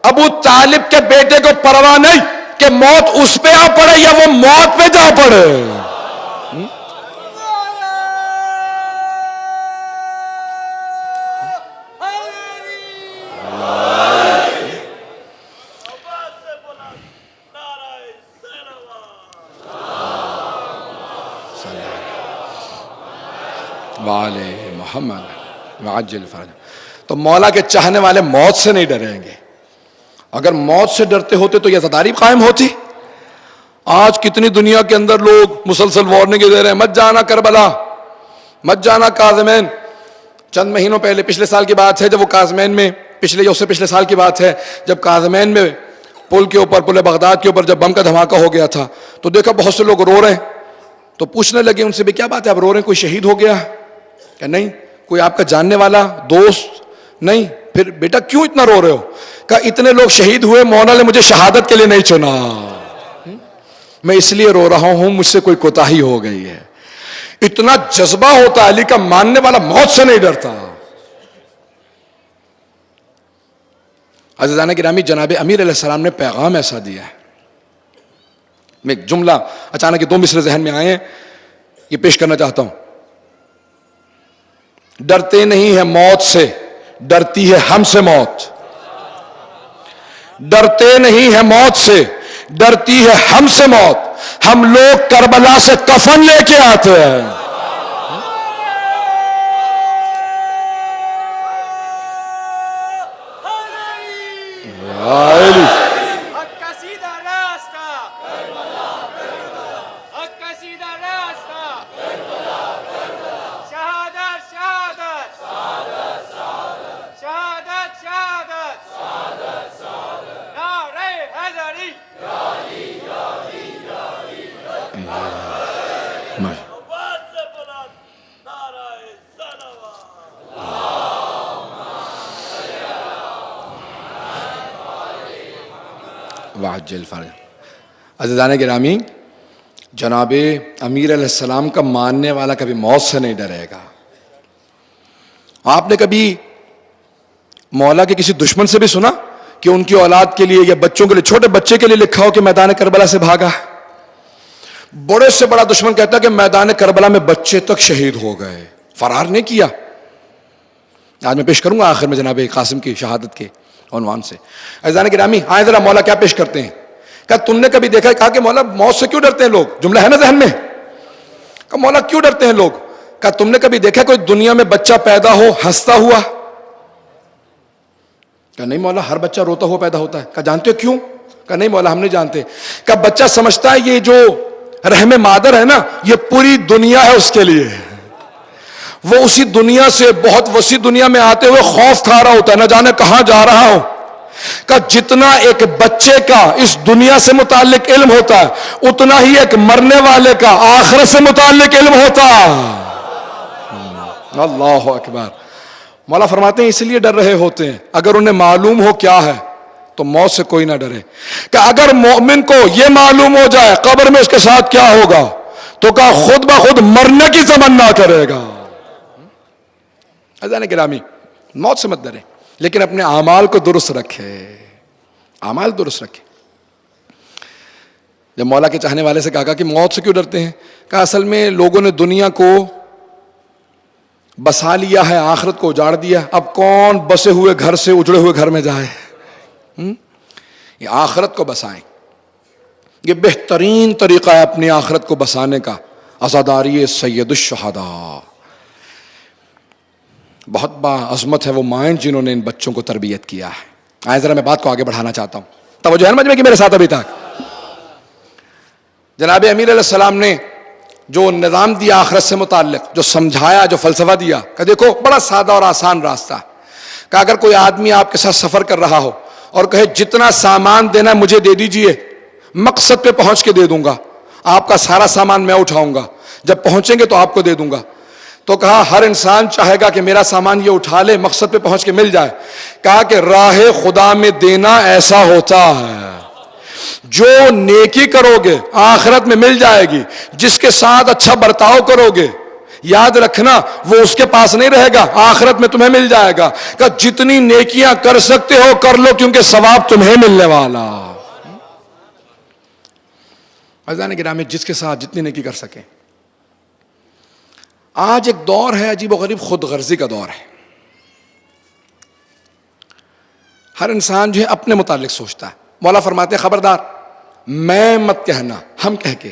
[SPEAKER 1] ابو طالب کے بیٹے کو پرواہ نہیں کہ موت اس پہ آ پڑے یا وہ موت پہ جا پڑے. والے محمد وعجل فرج. تو مولا کے چاہنے والے موت سے نہیں ڈریں گے. اگر موت سے ڈرتے ہوتے تو یہ عزاداری قائم ہوتی. آج کتنی دنیا کے اندر لوگ مسلسل وارننگ دے رہے ہیں مت جانا کربلا, مت جانا کاظمین. چند مہینوں پہلے پچھلے سال کی بات ہے جب وہ کاظمین میں, پچھلے یا اس سے پچھلے سال کی بات ہے جب کاظمین میں پل کے اوپر, پل بغداد کے اوپر جب بم کا دھماکہ ہو گیا تھا تو دیکھا بہت سے لوگ رو رہے ہیں. تو پوچھنے لگے ان سے بھی کیا بات ہے آپ رو رہے ہیں, کوئی شہید ہو گیا؟ کہ نہیں. کوئی آپ کا جاننے والا دوست؟ نہیں. پھر بیٹا کیوں اتنا رو رہے ہو؟ کہ اتنے لوگ شہید ہوئے, مولا نے مجھے شہادت کے لیے نہیں چنا, میں اس لیے رو رہا ہوں, مجھ سے کوئی کوتاہی ہو گئی ہے. اتنا جذبہ ہوتا ہے علی کا ماننے والا موت سے نہیں ڈرتا. عزیزان گرامی جناب امیر علیہ السلام نے پیغام ایسا دیا ہے. میں ایک جملہ اچانک یہ 2 مصرے ذہن میں آئے ہیں, یہ پیش کرنا چاہتا ہوں. ڈرتے نہیں ہیں موت سے, ڈرتی ہے ہم سے موت. ڈرتے نہیں ہیں موت سے, ڈرتی ہے ہم سے موت. ہم لوگ کربلا سے کفن لے کے آتے ہیں. وعجل فرج. عزیزان گرامی، جناب امیر علیہ السلام کا ماننے والا کبھی موت سے نہیں ڈرے گا. آپ نے کبھی مولا کے کسی دشمن سے بھی سنا کہ ان کی اولاد کے لیے یا بچوں کے لیے، چھوٹے بچے کے لیے لکھا ہو کہ میدان کربلا سے بھاگا؟ بڑے سے بڑا دشمن کہتا ہے کہ میدان کربلا میں بچے تک شہید ہو گئے، فرار نہیں کیا. آج میں پیش کروں گا آخر میں جناب قاسم کی شہادت کے عنوان سے. عزیزان گرامی، آئیں ذرا مولا کیا پیش کرتے ہیں. کہا تم نے کبھی دیکھا؟ کہا کہ مولا موت سے کیوں ڈرتے ہیں لوگ؟ جملہ ہے نا ذہن میں. کہا مولا کیوں ڈرتے ہیں لوگ؟ کہا تم نے کبھی دیکھا کوئی دنیا میں بچہ پیدا ہو ہنستا ہوا؟ کہا نہیں مولا، ہر بچہ روتا ہوا پیدا ہوتا ہے. کہا جانتے ہو کیوں؟ کہا نہیں مولا ہم نہیں جانتے. کہا بچہ سمجھتا ہے یہ جو رحم مادر ہے نا، یہ پوری دنیا ہے اس کے لیے. وہ اسی دنیا سے، بہت وسیع دنیا میں آتے ہوئے خوف کھا رہا ہوتا ہے، نہ جانے کہاں جا رہا ہو. کہ جتنا ایک بچے کا اس دنیا سے متعلق علم ہوتا ہے، اتنا ہی ایک مرنے والے کا آخرت سے متعلق علم ہوتا. اللہ اکبر. مولا فرماتے ہیں اس لیے ڈر رہے ہوتے ہیں اگر انہیں معلوم ہو کیا ہے تو موت سے کوئی نہ ڈرے. کہ اگر مومن کو یہ معلوم ہو جائے قبر میں اس کے ساتھ کیا ہوگا تو کہا خود بخود مرنے کی تمنا کرے گا. عزیزان گرامی، موت سے مت ڈرے، لیکن اپنے اعمال کو درست رکھے. اعمال درست رکھے. جب مولا کے چاہنے والے سے کہا کہ موت سے کیوں ڈرتے ہیں؟ کہا اصل میں لوگوں نے دنیا کو بسا لیا ہے، آخرت کو اجاڑ دیا. اب کون بسے ہوئے گھر سے اجڑے ہوئے گھر میں جائے؟ یہ آخرت کو بسائیں. یہ بہترین طریقہ ہے اپنی آخرت کو بسانے کا. عزاداری سید الشہداء. بہت عظمت ہے وہ مائیں جنہوں نے ان بچوں کو تربیت کیا ہے. آئے ذرا میں بات کو آگے بڑھانا چاہتا ہوں. توجہ ہے مجمع کی میرے ساتھ ابھی تک؟ جناب امیر علیہ السلام نے جو نظام دیا آخرت سے متعلق، جو سمجھایا، جو فلسفہ دیا، کہ دیکھو بڑا سادہ اور آسان راستہ ہے. کہ اگر کوئی آدمی آپ کے ساتھ سفر کر رہا ہو اور کہے جتنا سامان دینا مجھے دے دیجئے، مقصد پہ پہنچ کے دے دوں گا، آپ کا سارا سامان میں اٹھاؤں گا، جب پہنچیں گے تو آپ کو دے دوں گا. تو کہا ہر انسان چاہے گا کہ میرا سامان یہ اٹھا لے، مقصد پہ پہنچ کے مل جائے. کہا کہ راہ خدا میں دینا ایسا ہوتا ہے، جو نیکی کرو گے آخرت میں مل جائے گی، جس کے ساتھ اچھا برتاؤ کرو گے یاد رکھنا وہ اس کے پاس نہیں رہے گا، آخرت میں تمہیں مل جائے گا. کہ جتنی نیکیاں کر سکتے ہو کر لو، کیونکہ ثواب تمہیں ملنے والا. عزیزان گرامی، جس کے ساتھ جتنی نیکی کر سکیں. آج ایک دور ہے عجیب و غریب، خود غرضی کا دور ہے. ہر انسان جو ہے اپنے متعلق سوچتا ہے. مولا فرماتے ہیں خبردار میں مت کہنا، ہم کہہ کے،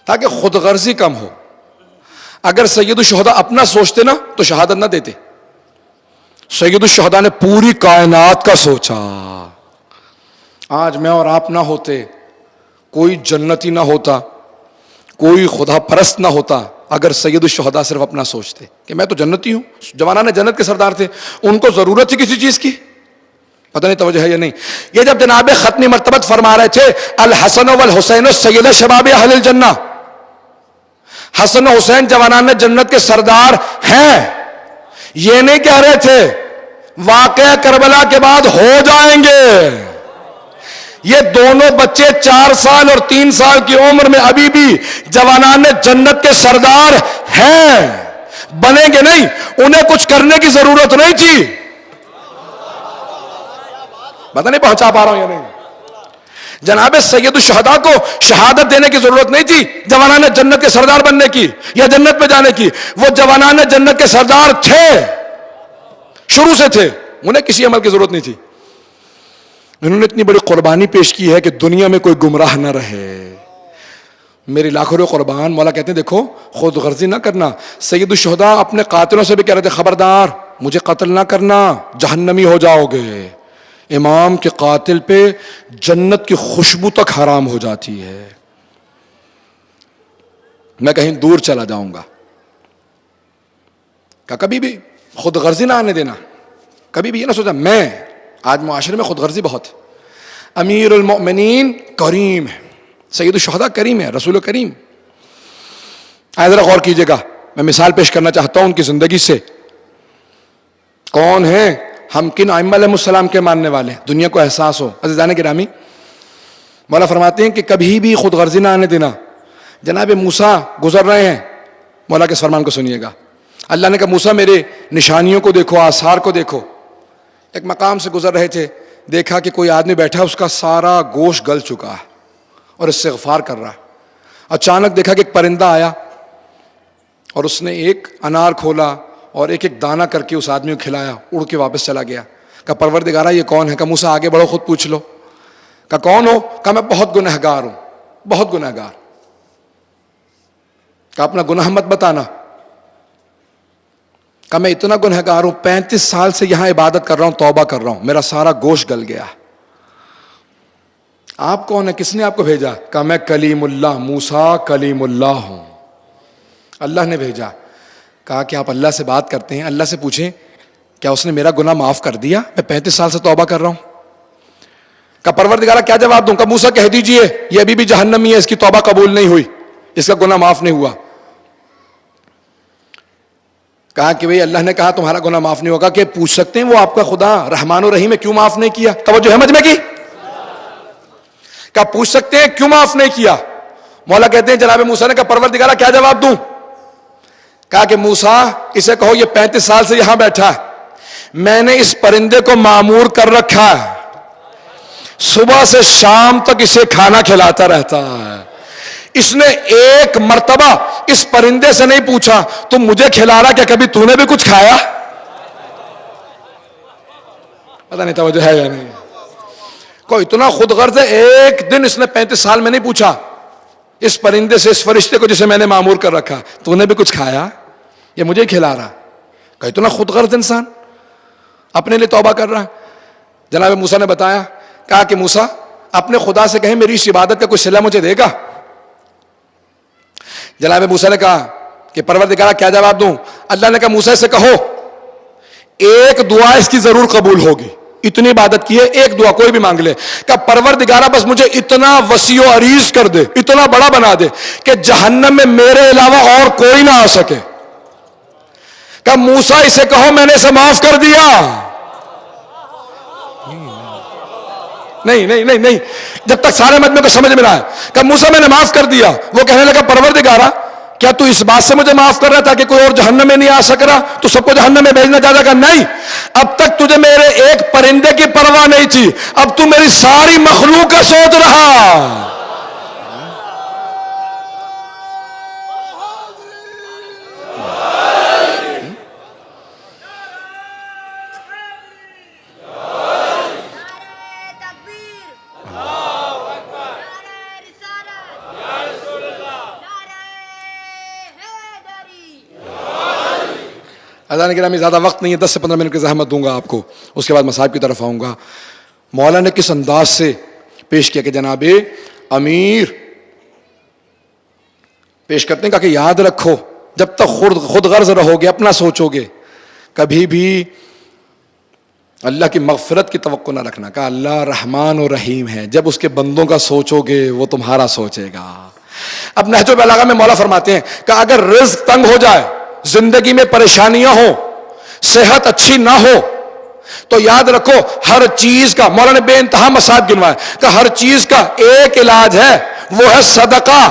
[SPEAKER 1] تاکہ خود غرضی کم ہو. اگر سید الشہداء اپنا سوچتے نا تو شہادت نہ دیتے. سید الشہداء نے پوری کائنات کا سوچا. آج میں اور آپ نہ ہوتے، کوئی جنتی نہ ہوتا، کوئی خدا پرست نہ ہوتا اگر سید الشہداء صرف اپنا سوچتے کہ میں تو جنتی ہوں. جوانان جنت کے سردار تھے، ان کو ضرورت تھی کسی چیز کی؟ پتہ نہیں توجہ ہے یا نہیں. یہ جب جناب ختمی مرتبت فرما رہے تھے الحسن والحسین سید شباب اہل الجنہ، حسن و حسین جوانان جنت کے سردار ہیں، یہ نہیں کہہ رہے تھے واقعہ کربلا کے بعد ہو جائیں گے. یہ دونوں بچے 4 سال اور 3 سال کی عمر میں ابھی بھی جوانان جنت کے سردار ہیں، بنیں گے نہیں. انہیں کچھ کرنے کی ضرورت نہیں تھی. پتہ نہیں پہنچا پا رہا ہوں یا نہیں. جناب سید الشہداء کو شہادت دینے کی ضرورت نہیں تھی جوانان جنت کے سردار بننے کی یا جنت میں جانے کی. وہ جوانان جنت کے سردار تھے، شروع سے تھے، انہیں کسی عمل کی ضرورت نہیں تھی. انہوں نے اتنی بڑی قربانی پیش کی ہے کہ دنیا میں کوئی گمراہ نہ رہے. میری لاکھوں قربان. مولا کہتے ہیں دیکھو خود غرضی نہ کرنا. سید الشہداء اپنے قاتلوں سے بھی کہہ رہے تھے خبردار مجھے قتل نہ کرنا، جہنمی ہو جاؤ گے. امام کے قاتل پہ جنت کی خوشبو تک حرام ہو جاتی ہے. میں کہیں دور چلا جاؤں گا. کہ کبھی بھی خود غرضی نہ آنے دینا. کبھی بھی یہ نہ سوچا میں، آج معاشرے میں خود غرضی بہت ہے. امیر المؤمنین کریم ہے، سید الشہداء کریم ہے، رسول کریم. ذرا غور کیجیے گا، میں مثال پیش کرنا چاہتا ہوں ان کی زندگی سے. کون ہیں ہم، کن ائمہ علیہ السلام کے ماننے والے ہیں، دنیا کو احساس ہو. عزیزان گرامی، مولا فرماتے ہیں کہ کبھی بھی خود غرضی نہ آنے دینا. جناب موسیٰ گزر رہے ہیں، مولا کے اس فرمان کو سنیے گا. اللہ نے کہا موسیٰ میرے نشانیوں کو دیکھو، آثار کو دیکھو. ایک مقام سے گزر رہے تھے، دیکھا کہ کوئی آدمی بیٹھا، اس کا سارا گوشت گل چکا ہے اور استغفار کر رہا ہے. اچانک دیکھا کہ ایک پرندہ آیا اور اس نے ایک انار کھولا اور ایک ایک دانہ کر کے اس آدمی کو کھلایا، اڑ کے واپس چلا گیا. کہا پروردگارہ یہ کون ہے؟ کہا موسیٰ آگے بڑھو، خود پوچھ لو. کہا کون ہو؟ کہا میں بہت گنہگار ہوں، بہت گنہگار. کہا اپنا گناہ مت بتانا. کہا میں اتنا گنہگار ہوں، 35 سال سے یہاں عبادت کر رہا ہوں، توبہ کر رہا ہوں، میرا سارا گوشت گل گیا. آپ کون ہیں؟ کس نے آپ کو بھیجا؟ کہا میں کلیم اللہ، موسیٰ کلیم اللہ ہوں، اللہ نے بھیجا. کہا کہ آپ اللہ سے بات کرتے ہیں، اللہ سے پوچھیں کیا اس نے میرا گناہ معاف کر دیا؟ میں 35 سال سے توبہ کر رہا ہوں. کہا پروردگارہ کیا جواب دوں؟ کہا موسیٰ کہہ دیجئے یہ ابھی بھی جہنمی ہے، اس کی توبہ قبول نہیں ہوئی، اس کا گناہ معاف نہیں ہوا. کہا کہ بھئی اللہ نے کہا تمہارا گناہ معاف نہیں ہوگا، کہ پوچھ سکتے ہیں وہ آپ کا خدا رحمان و رحیم ہے، کیوں معاف نہیں کیا؟ توجہ ہے مجھ میں کی؟ کہا پوچھ سکتے ہیں کیوں معاف نہیں کیا؟ مولا کہتے ہیں جناب موسیٰ نے کہا پروردگارہ کیا جواب دوں؟ کہا کہ موسیٰ اسے کہو یہ 35 سال سے یہاں بیٹھا ہے، میں نے اس پرندے کو معمور کر رکھا ہے، صبح سے شام تک اسے کھانا کھلاتا رہتا ہے. اس نے ایک مرتبہ اس پرندے سے نہیں پوچھا تم مجھے کھلا رہا، کیا کبھی تو نے بھی کچھ کھایا؟ پتہ نہیں توجہ ہے یا نہیں. کوئی اتنا خود غرض ہے، ایک دن اس نے 35 سال میں نہیں پوچھا اس پرندے سے، اس فرشتے کو جسے میں نے معمور کر رکھا تو نے بھی کچھ کھایا؟ یہ مجھے کھلا رہا. کہ اتنا خود غرض انسان اپنے لیے توبہ کر رہا ہے. جناب موسیٰ نے بتایا، کہا کہ موسیٰ اپنے خدا سے کہیں میری اس عبادت کا کوئی صلہ مجھے دے گا؟ جناب موسیٰ نے کہا کہ پروردگارہ کیا جواب دوں؟ اللہ نے کہا موسیٰ سے کہو ایک دعا اس کی ضرور قبول ہوگی، اتنی عبادت کی ہے، ایک دعا کوئی بھی مانگ لے. کہا پروردگارہ بس مجھے اتنا وسیع و عریض کر دے، اتنا بڑا بنا دے کہ جہنم میں میرے علاوہ اور کوئی نہ آ سکے. کہا موسیٰ اسے کہو میں نے اسے معاف کر دیا. نہیں نہیں نہیں نہیں، جب تک سارے مجمع کو سمجھ میں نہ آئے. کہ موسیٰ میں نے معاف کر دیا. وہ کہنے لگا پروردگارہ کیا تو اس بات سے مجھے معاف کر رہا تھا کہ کوئی اور جہنم میں نہیں آ سک رہا، تو سب کو جہنم میں بھیجنا چاہتا؟ کہ نہیں، اب تک تجھے میرے ایک پرندے کی پرواہ نہیں تھی، اب تو میری ساری مخلوق کا سوچ رہا. اذان گرامی زیادہ وقت نہیں ہے، 10 سے 15 منٹ کی زحمت دوں گا آپ کو، اس کے بعد مصائب کی طرف آؤں گا. مولا نے کس انداز سے پیش کیا کہ جناب امیر پیش کرتے ہیں. کہا کہ یاد رکھو جب تک خود غرض رہو گے، اپنا سوچو گے، کبھی بھی اللہ کی مغفرت کی توقع نہ رکھنا. کہا اللہ رحمان و رحیم ہے، جب اس کے بندوں کا سوچو گے وہ تمہارا سوچے گا. اب نہج البلاغہ میں مولا فرماتے ہیں کہ اگر رزق تنگ ہو جائے، زندگی میں پریشانیاں ہوں، صحت اچھی نہ ہو، تو یاد رکھو ہر چیز کا، مولا نے بے انتہا مصائب گنوایا کہ ہر چیز کا ایک علاج ہے، وہ ہے صدقہ.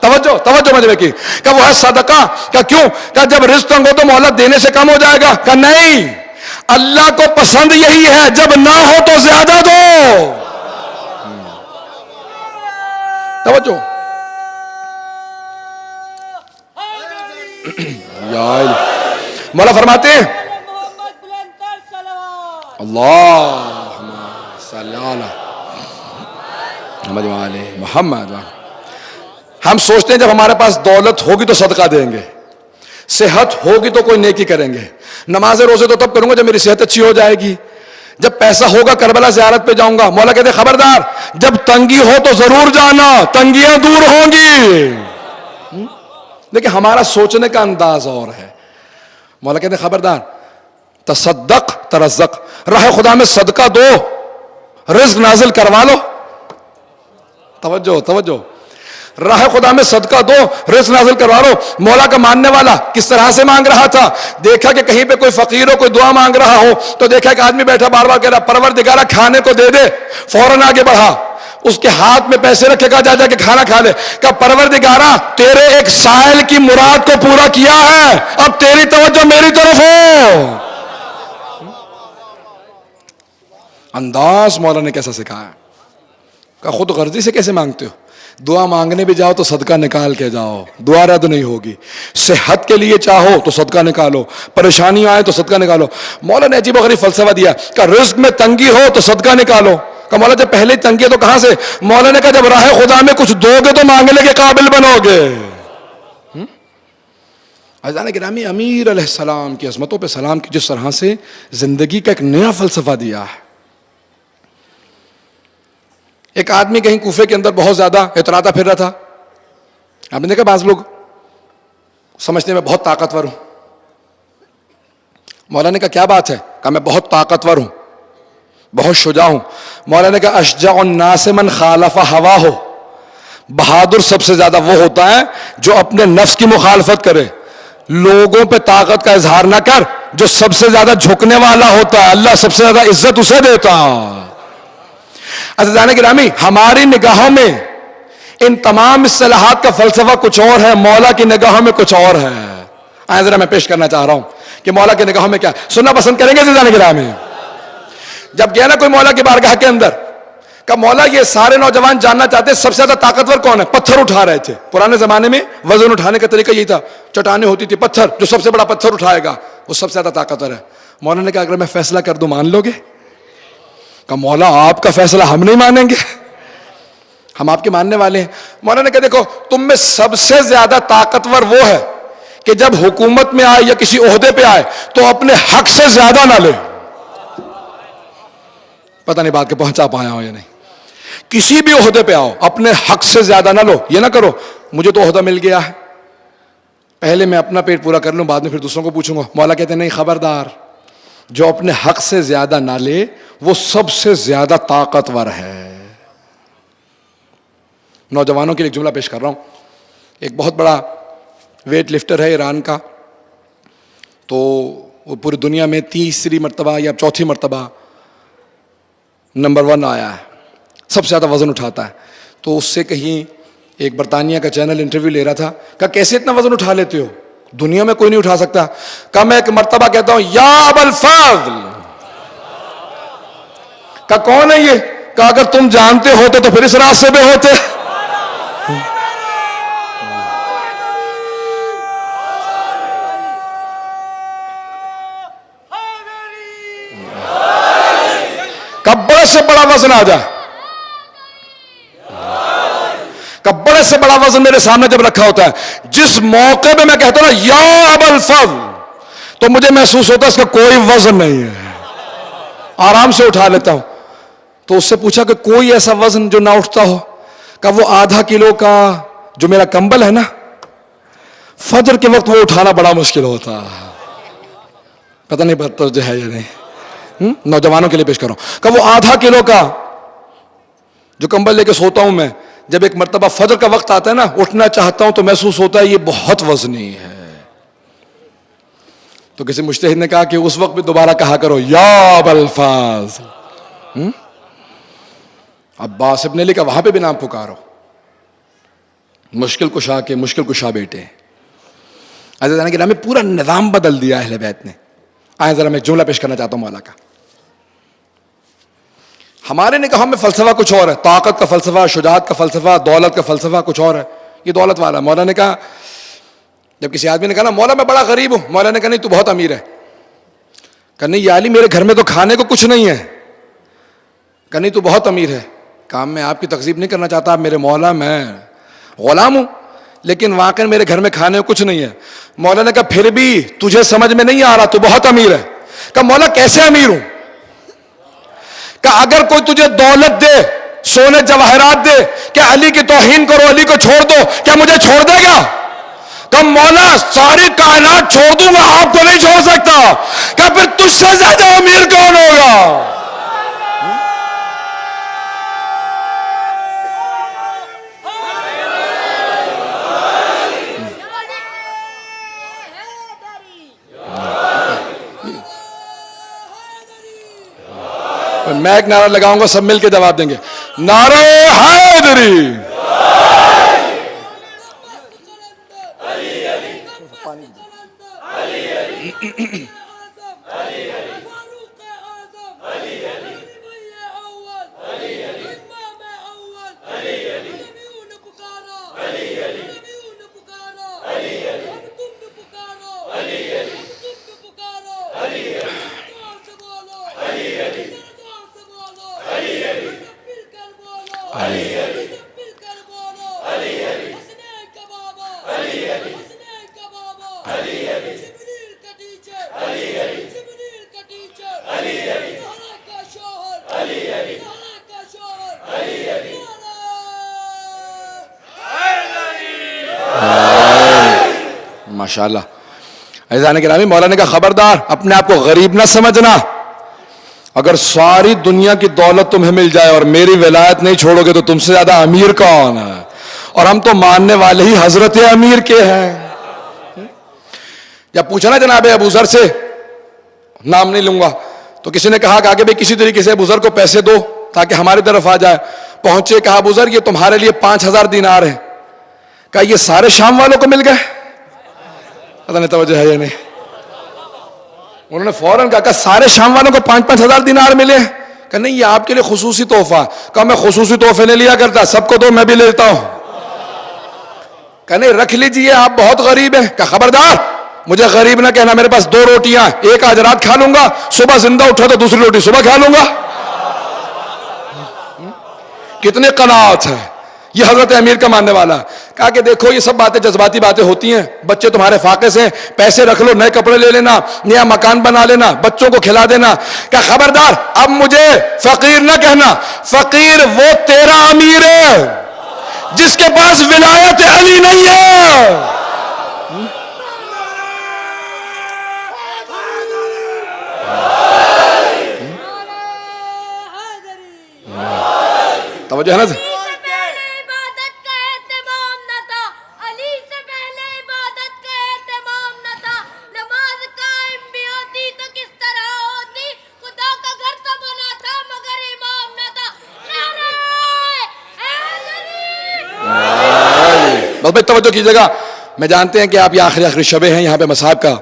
[SPEAKER 1] توجہ مجھے کی کہ وہ ہے صدقہ. کہ کیوں؟ کہ جب رزق تنگ ہو تو مولا دینے سے کم ہو جائے گا؟ کہ نہیں، اللہ کو پسند یہی ہے جب نہ ہو تو زیادہ دو. توجہ. مولا فرماتے ہیں اللہم صلی علی محمد. ہم سوچتے ہیں جب ہمارے پاس دولت ہوگی تو صدقہ دیں گے، صحت ہوگی تو کوئی نیکی کریں گے، نماز روزے تو تب کروں گا جب میری صحت اچھی ہو جائے گی، جب پیسہ ہوگا کربلا زیارت پہ جاؤں گا. مولا کہتے ہیں خبردار، جب تنگی ہو تو ضرور جانا، تنگیاں دور ہوں گی. لیکن ہمارا سوچنے کا انداز اور ہے. مولا کہتے ہیں خبردار، تصدق ترزق، راہ خدا میں صدقہ دو، رزق نازل کروا لو. توجہ توجہ, راہ خدا میں صدقہ دو, رزق نازل کروا لو. مولا کا ماننے والا کس طرح سے مانگ رہا تھا؟ دیکھا کہ کہیں پہ کوئی فقیر ہو, کوئی دعا مانگ رہا ہو, تو دیکھا کہ آدمی بیٹھا بار بار کہہ رہا پروردگارا کھانے کو دے دے, فوراً آگے بڑھا, اس کے ہاتھ میں پیسے رکھے, کہا جا کے کھانا کھا لے. کہا پروردگارا تیرے ایک سائل کی مراد کو پورا کیا ہے, اب تیری توجہ میری طرف ہو. انداز مولا نے کیسا سکھایا. کہا خود غرضی سے کیسے مانگتے ہو؟ دعا مانگنے بھی جاؤ تو صدقہ نکال کے جاؤ, دعا رد نہیں ہوگی. صحت کے لیے چاہو تو صدقہ نکالو, پریشانی آئے تو صدقہ نکالو. مولا نے عجیب و غریب فلسفہ دیا کہ رزق میں تنگی ہو تو صدقہ نکالو. کہ مولا جب پہلے تنگی ہے تو کہاں سے؟ مولا نے کہا جب راہ خدا میں کچھ دو گے تو مانگنے کے قابل بنو گے. عزیزان گرامی, امیر علیہ السلام کی عظمتوں پہ سلام کی جس طرح سے زندگی کا ایک نیا فلسفہ دیا ہے. ایک آدمی کہیں کوفے کے اندر بہت زیادہ اتراتا پھر رہا تھا. آپ نے دیکھا بعض لوگ سمجھتے ہیں میں بہت طاقتور ہوں. مولا نے کہا کیا بات ہے؟ کہا میں بہت طاقتور ہوں, بہت شجاع ہوں. مولا نے کہا اشجع الناس من خالف ہوا ہو, بہادر سب سے زیادہ وہ ہوتا ہے جو اپنے نفس کی مخالفت کرے. لوگوں پہ طاقت کا اظہار نہ کر, جو سب سے زیادہ جھکنے والا ہوتا ہے اللہ سب سے زیادہ عزت اسے دیتا. عزیزان گرامی, ہماری نگاہوں میں ان تمام اصطلاحات کا فلسفہ کچھ اور ہے, مولا کی نگاہوں میں کچھ اور ہے. آئیں ذرا میں پیش کرنا چاہ رہا ہوں کہ مولا کی نگاہوں میں کیا. سننا پسند کریں گے عزیزان گرامی؟ جب گیا نا کوئی مولا کی بارگاہ کے اندر, کہ مولا یہ سارے نوجوان جاننا چاہتے ہیں سب سے زیادہ طاقتور کون ہے. پتھر اٹھا رہے تھے. پرانے زمانے میں وزن اٹھانے کا طریقہ یہی تھا, چٹانیں ہوتی تھی, پتھر, جو سب سے بڑا پتھر اٹھائے گا وہ سب سے زیادہ طاقتور ہے. مولا نے کہا اگر میں فیصلہ کر دوں مان لو گے؟ کہ مولا آپ کا فیصلہ ہم نہیں مانیں گے, ہم آپ کے ماننے والے ہیں. مولا نے کہا دیکھو تم میں سب سے زیادہ طاقتور وہ ہے کہ جب حکومت میں آئے یا کسی عہدے پہ آئے تو اپنے حق سے زیادہ نہ لے. پتہ نہیں بات کے پہنچا پایا ہو یا نہیں. کسی بھی عہدے پہ آؤ اپنے حق سے زیادہ نہ لو. یہ نہ کرو مجھے تو عہدہ مل گیا ہے, پہلے میں اپنا پیٹ پورا کر لوں, بعد میں پھر دوسروں کو پوچھوں گا. مولا کہتے ہیں نہیں, خبردار, جو اپنے حق سے زیادہ نہ لے وہ سب سے زیادہ طاقتور ہے. نوجوانوں کے لیے ایک جملہ پیش کر رہا ہوں. ایک بہت بڑا ویٹ لفٹر ہے ایران کا, تو وہ پوری دنیا میں تیسری مرتبہ یا چوتھی مرتبہ نمبر 1 آیا ہے, سب سے زیادہ وزن اٹھاتا ہے. تو اس سے کہیں ایک برطانیہ کا چینل انٹرویو لے رہا تھا. کہا کیسے اتنا وزن اٹھا لیتے ہو, دنیا میں کوئی نہیں اٹھا سکتا. کہا میں ایک مرتبہ کہتا ہوں یا ابا الفضل. کہا کون ہے یہ؟ کہا اگر تم جانتے ہوتے تو پھر اس راستے پہ ہوتے. کب بڑے سے بڑا وزن آ جائے, کب بڑے سے بڑا وزن میرے سامنے جب رکھا ہوتا ہے, جس موقع پہ میں کہتا ہوں نا یا ابا الفضل, تو مجھے محسوس ہوتا ہے اس کا کوئی وزن نہیں ہے, آرام سے اٹھا لیتا ہوں. تو اس سے پوچھا کہ کوئی ایسا وزن جو نہ اٹھتا ہو؟ کہ وہ آدھا کلو کا جو میرا کمبل ہے نا, فجر کے وقت وہ اٹھانا بڑا مشکل ہوتا. پتہ نہیں بات تو جو ہے یا نہیں, نوجوانوں کے لیے پیش کر رہا ہوں. کہ وہ آدھا کلو کا جو کمبل لے کے سوتا ہوں میں, جب ایک مرتبہ فجر کا وقت آتا ہے نا, اٹھنا چاہتا ہوں تو محسوس ہوتا ہے یہ بہت وزنی ہے. تو کسی مجتہد نے کہا کہ اس وقت بھی دوبارہ کہا کرو یا ابا الفضل. عباس ابن علی کا وہاں پہ بھی نام پکارو, مشکل کشا کے مشکل کشا بیٹے. عزیزان کے نام میں پورا نظام بدل دیا اہل بیت نے. آئیں ذرا میں جملہ پیش کرنا چاہتا ہوں مولا کا. ہمارے نگاہوں میں فلسفہ کچھ اور ہے, طاقت کا فلسفہ, شجاعت کا فلسفہ, دولت کا فلسفہ کچھ اور ہے. یہ دولت والا. مولا نے کہا, جب کسی آدمی نے کہا نا مولا میں بڑا غریب ہوں, مولا نے کہا نہیں تو بہت امیر ہے. کہا نہیں یا علی میرے گھر میں تو کھانے کو کچھ نہیں ہے. کہا نہیں تو بہت امیر ہے. کہا میں آپ کی تکذیب نہیں کرنا چاہتا, آپ میرے مولا, میں غلام ہوں, لیکن واقعی میرے گھر میں کھانے کو کچھ نہیں ہے. مولا نے کہا پھر بھی تجھے سمجھ میں نہیں آ رہا, تو بہت امیر ہے. کہا مولا کیسے امیر ہوں؟ کہ اگر کوئی تجھے دولت دے, سونے جواہرات دے, کہ علی کی توہین کرو, علی کو چھوڑ دو, کیا مجھے چھوڑ دے گا؟ کہ مولا ساری کائنات چھوڑ دوں گا, آپ کو نہیں چھوڑ سکتا. کہ پھر تجھ سے زیادہ امیر کون ہوگا؟ میں ایک نعرہ لگاؤں گا, سب مل کے جواب دیں گے. نعرہ حیدری. ماشاءاللہ. عزیزان گرامی, مولا نے کہا خبردار اپنے آپ کو غریب نہ سمجھنا. اگر ساری دنیا کی دولت تمہیں مل جائے اور میری ولایت نہیں چھوڑو گے تو تم سے زیادہ امیر کون ہے؟ اور ہم تو ماننے والے ہی حضرت امیر کے ہیں. جب پوچھا نا جناب ابو ذر سے, نام نہیں لوں گا, تو کسی نے کہا کہ آگے بھی کسی طریقے سے ابو ذر کو پیسے دو تاکہ ہماری طرف آ جائے. پہنچے, کہا ابو ذر یہ تمہارے لیے 5000 دینار ہیں. کہا یہ سارے شام والوں کو مل گئے؟ پتہ نہیں توجہ ہے یا نہیں. انہوں نے فوراً کہا سارے شام والوں کو 5,000 دینار ملے؟ کہ نہیں یہ آپ کے لیے خصوصی تحفہ. کہا میں خصوصی تحفے نہیں لیا کرتا, سب کو دو, میں بھی لیتا ہوں. کہ نہیں رکھ لیجئے, آپ بہت غریب ہیں. کہ خبردار مجھے غریب نہ کہنا, میرے پاس 2 روٹیاں, ایک آج رات کھا لوں گا, صبح زندہ اٹھا تو دوسری روٹی صبح کھا لوں گا. کتنے قناعت ہے. یہ حضرت امیر کا ماننے والا. کہا کہ دیکھو یہ سب باتیں جذباتی باتیں ہوتی ہیں, بچے تمہارے فاقے سے, پیسے رکھ لو, نئے کپڑے لے لینا, نیا مکان بنا لینا, بچوں کو کھلا دینا. کہا خبردار اب مجھے فقیر نہ کہنا. فقیر وہ تیرا امیر ہے جس کے پاس ولایت علی نہیں ہے. توجہ ہے نا. بس بھائی توجہ کیجیے گا. میں جانتے ہیں کہ آپ یہ آخری شبیں ہیں, یہاں پہ مصاحب کا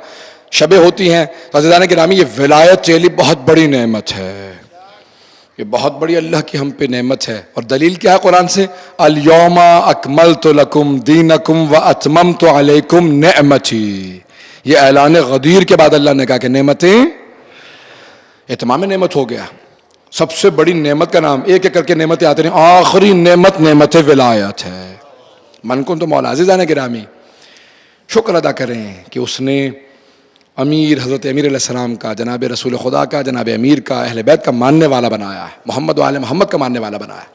[SPEAKER 1] شبیں ہوتی ہیں. تو عزیزان گرامی یہ ولایت چیلی بہت بڑی نعمت ہے, یہ بہت بڑی اللہ کی ہم پہ نعمت ہے. اور دلیل کیا ہے قرآن سے؟ الیوم اکملت لکم دینکم واتممت علیکم نعمتی. یہ اعلان غدیر کے بعد اللہ نے کہا کہ نعمتیں, اتمام نعمت ہو گیا. سب سے بڑی نعمت کا نام ایک ایک کر کے نعمتیں آتے ہیں. آخری نعمت نعمت ولایت ہے. من کن تو مولا. عزیزان گرامی شکر ادا کریں کہ اس نے امیر حضرت امیر علیہ السلام کا, جناب رسول خدا کا, جناب امیر کا, اہل بیت کا ماننے والا بنایا ہے, محمد و آل محمد کا ماننے والا بنایا ہے.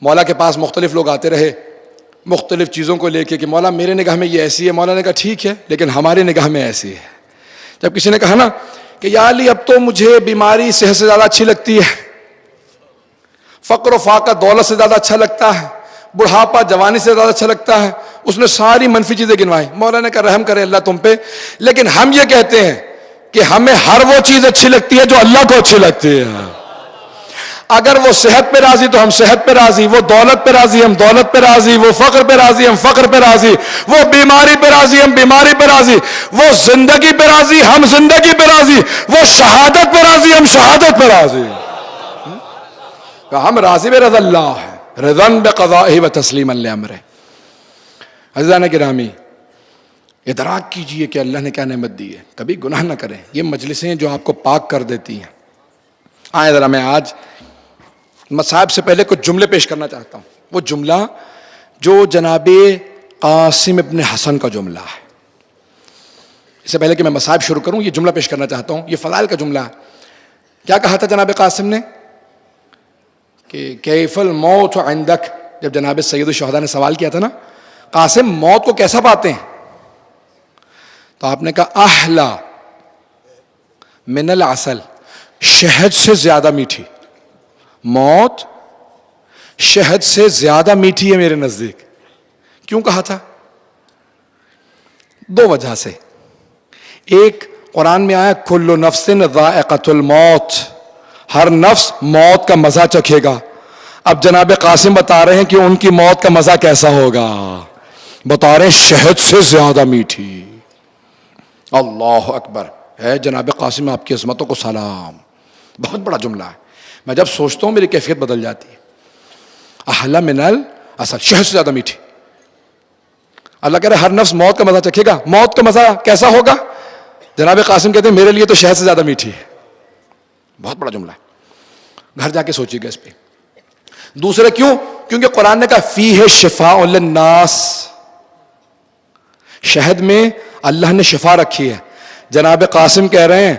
[SPEAKER 1] مولا کے پاس مختلف لوگ آتے رہے مختلف چیزوں کو لے کے کہ مولا میرے نگاہ میں یہ ایسی ہے. مولا نے کہا ٹھیک ہے لیکن ہماری نگاہ میں ایسی ہے. جب کسی نے کہا نا کہ یا علی اب تو مجھے بیماری صحت سے زیادہ اچھی لگتی ہے, فقر و فاقہ دولت سے زیادہ اچھا لگتا ہے, بڑھاپا جوانی سے زیادہ اچھا لگتا ہے, اس نے ساری منفی چیزیں گنوائی. مولا نے کہا رحم کرے اللہ تم پہ, لیکن ہم یہ کہتے ہیں کہ ہمیں ہر وہ چیز اچھی لگتی ہے جو اللہ کو اچھی لگتی ہے. اگر وہ صحت پہ راضی تو ہم صحت پہ راضی, وہ دولت پہ راضی ہم دولت پہ راضی, وہ فقر پہ راضی ہم فقر پہ راضی, وہ بیماری پہ راضی ہم بیماری پہ راضی, وہ زندگی پہ راضی ہم زندگی پہ راضی, وہ شہادت پہ راضی ہم شہادت پہ راضی. ہم راضی برضا اللہ ہے, رضن بقضائہ و تسلیما لامرہ. عزیزان گرامی ادراک کیجئے کہ اللہ نے کیا نعمت دی ہے. کبھی گناہ نہ کریں. یہ مجلسیں جو آپ کو پاک کر دیتی ہیں. آئے ذرا میں آج مصاحب سے پہلے کچھ جملے پیش کرنا چاہتا ہوں. وہ جملہ جو جناب قاسم ابن حسن کا جملہ ہے. اس سے پہلے کہ میں مصاحب شروع کروں یہ جملہ پیش کرنا چاہتا ہوں. یہ فضائل کا جملہ ہے. کیا کہا تھا جناب قاسم نے کہ کیف الموت عندک, جب جناب سید الشہداء نے سوال کیا تھا نا قاسم موت کو کیسا پاتے ہیں, تو آپ نے کہا احلا من العسل, شہد سے زیادہ میٹھی. موت شہد سے زیادہ میٹھی ہے میرے نزدیک. کیوں کہا تھا؟ 2 وجہ سے. ایک قرآن میں آیا کل نفس ذائقۃ الموت, ہر نفس موت کا مزہ چکھے گا. اب جناب قاسم بتا رہے ہیں کہ ان کی موت کا مزہ کیسا ہوگا. بتا رہے ہیں شہد سے زیادہ میٹھی. اللہ اکبر. ہے جناب قاسم آپ کی عظمتوں کو سلام. بہت بڑا جملہ ہے. میں جب سوچتا ہوں میری کیفیت بدل جاتی ہے. احلی من العسل, شہد سے زیادہ میٹھی. اللہ کہہ رہے ہر نفس موت کا مزہ چکھے گا. موت کا مزہ کیسا ہوگا؟ جناب قاسم کہتے ہیں میرے لیے تو شہد سے زیادہ میٹھی ہے. بہت بڑا جملہ ہے, گھر جا کے سوچیے گا اس پہ. دوسرے کیوں؟ کیونکہ قرآن نے کہا فیہ شفاء للناس, شہد میں اللہ نے شفا رکھی ہے. جناب قاسم کہہ رہے ہیں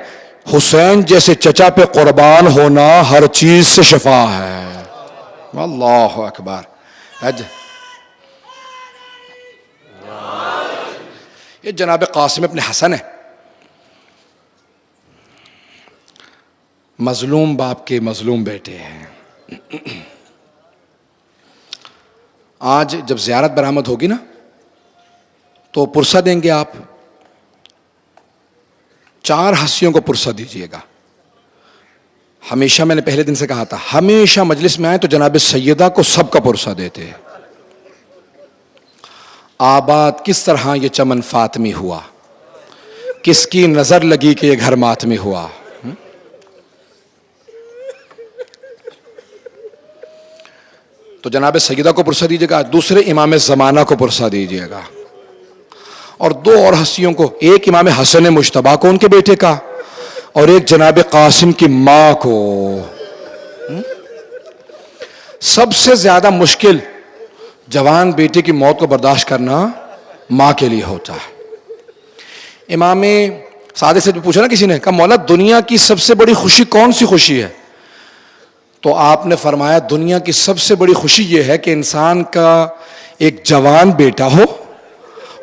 [SPEAKER 1] حسین جیسے چچا پہ قربان ہونا ہر چیز سے شفا ہے. اللہ اکبر. یہ جناب قاسم ابن حسن ہے, مظلوم باپ کے مظلوم بیٹے ہیں. آج جب زیارت برآمد ہوگی نا تو پرسہ دیں گے آپ. 4 ہستیوں کو پرسہ دیجئے گا. ہمیشہ میں نے پہلے دن سے کہا تھا ہمیشہ مجلس میں آئے تو جناب سیدہ کو سب کا پرسہ دیتے ہیں. آباد کس طرح یہ چمن فاطمی ہوا, کس کی نظر لگی کہ یہ گھر ماتمی ہوا. تو جناب سیدہ کو پرسہ دیجیے گا. دوسرے امام زمانہ کو پرسہ دیجیے گا. اور 2 اور ہستیوں کو, ایک امام حسن مجتبیٰ کو ان کے بیٹے کا, اور ایک جناب قاسم کی ماں کو. سب سے زیادہ مشکل جوان بیٹے کی موت کو برداشت کرنا ماں کے لیے ہوتا ہے. امام صادق سے پوچھا نا کسی نے, کہا مولا دنیا کی سب سے بڑی خوشی کون سی خوشی ہے؟ تو آپ نے فرمایا دنیا کی سب سے بڑی خوشی یہ ہے کہ انسان کا ایک جوان بیٹا ہو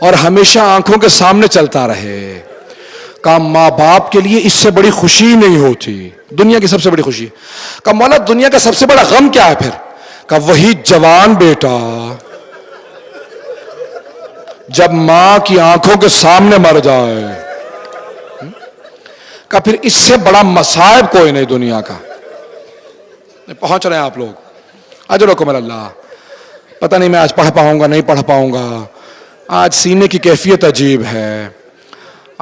[SPEAKER 1] اور ہمیشہ آنکھوں کے سامنے چلتا رہے. کہا ماں باپ کے لیے اس سے بڑی خوشی نہیں ہوتی, دنیا کی سب سے بڑی خوشی. کہا مولا دنیا کا سب سے بڑا غم کیا ہے پھر؟ کہا وہی جوان بیٹا جب ماں کی آنکھوں کے سامنے مر جائے. کہا پھر اس سے بڑا مصائب کوئی نہیں دنیا کا. پہنچ رہے ہیں آپ لوگ, اجرکم اللہ. پتہ نہیں میں آج پڑھ پاؤں گا نہیں پڑھ پاؤں گا. آج سینے کی کیفیت عجیب ہے,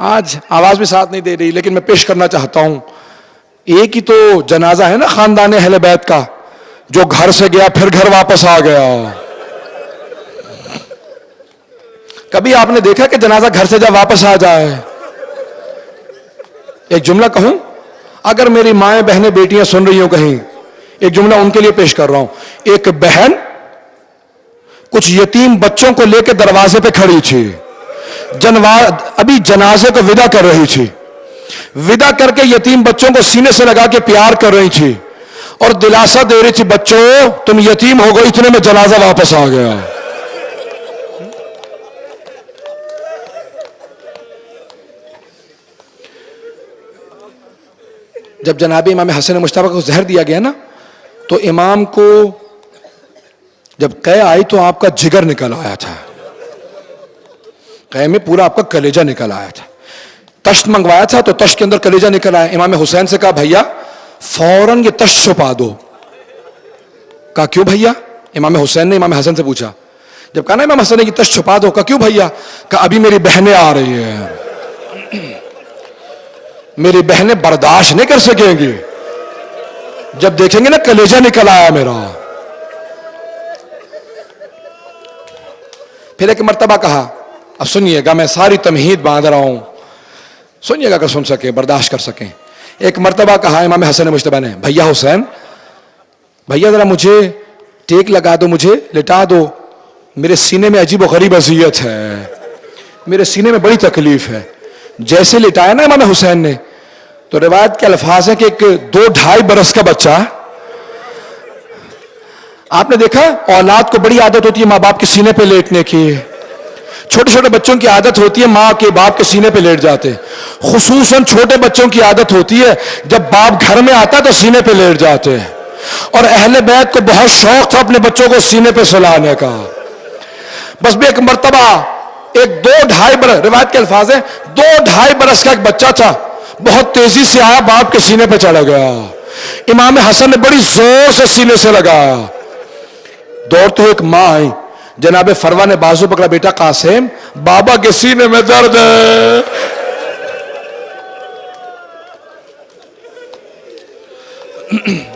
[SPEAKER 1] آج آواز بھی ساتھ نہیں دے رہی, لیکن میں پیش کرنا چاہتا ہوں. ایک ہی تو جنازہ ہے نا خاندان اہل بیت کا, جو گھر سے گیا پھر گھر واپس آ گیا. کبھی آپ نے دیکھا کہ جنازہ گھر سے جب واپس آ جائے؟ ایک جملہ کہوں, اگر میری مائیں بہنیں بیٹیاں سن رہی ہوں کہیں, ایک جملہ ان کے لیے پیش کر رہا ہوں. ایک بہن کچھ یتیم بچوں کو لے کے دروازے پہ کھڑی تھی, ابھی جنازے کو ودا کر رہی تھی. ودا کر کے یتیم بچوں کو سینے سے لگا کے پیار کر رہی تھی اور دلاسا دے رہی تھی بچوں تم یتیم ہو گئے, اتنے میں جنازہ واپس آ گیا. جب جناب امام حسن مجتبیٰ کو زہر دیا گیا نا تو امام کو جب قے آئی تو آپ کا جگر نکل آیا تھا, قے میں پورا آپ کا کلیجہ نکل آیا تھا. تشت منگوایا تھا تو تشت کے اندر کلیجہ نکل آیا. امام حسین سے کہا بھیا فوراً یہ تشت چھپا دو. کہا کیوں بھیا؟ امام حسین نے امام حسن سے پوچھا. جب کہا نا امام حسن نے یہ تشت چھپا دو, کہا کیوں بھیا؟ کہا ابھی میری بہنیں آ رہی ہیں, میری بہنیں برداشت نہیں کر سکیں گی جب دیکھیں گے نا کلیجہ نکل آیا میرا. پھر ایک مرتبہ کہا, اب سنیے گا میں ساری تمہید باندھ رہا ہوں, سنیے گا اگر سن سکیں برداشت کر سکیں. ایک مرتبہ کہا امام حسن مجتبیٰ نے, بھیا حسین بھیا ذرا مجھے ٹیک لگا دو, مجھے لٹا دو, میرے سینے میں عجیب و غریب اذیت ہے, میرے سینے میں بڑی تکلیف ہے. جیسے لٹایا نا امام حسین نے تو روایت کے الفاظ ہیں کہ ایک 2-2.5 برس کا بچہ, آپ نے دیکھا اولاد کو بڑی عادت ہوتی ہے ماں باپ کے سینے پہ لیٹنے کی, چھوٹے چھوٹے بچوں کی عادت ہوتی ہے ماں کے باپ کے سینے پہ لیٹ جاتے, خصوصاً چھوٹے بچوں کی عادت ہوتی ہے جب باپ گھر میں آتا تو سینے پہ لیٹ جاتے ہیں. اور اہل بیت کو بہت شوق تھا اپنے بچوں کو سینے پہ سلانے کا. بس بھی ایک مرتبہ ایک 2-2.5 برس, روایت کے الفاظ ہیں 2-2.5 برس کا ایک بچہ تھا, بہت تیزی سے آیا باپ کے سینے پہ چڑھ گیا. امام حسن نے بڑی زور سے سینے سے لگایا. دوڑتے ہوئے ایک ماں آئی, جناب فروا نے بازو پکڑا, بیٹا قاسم بابا کے سینے میں درد ہے.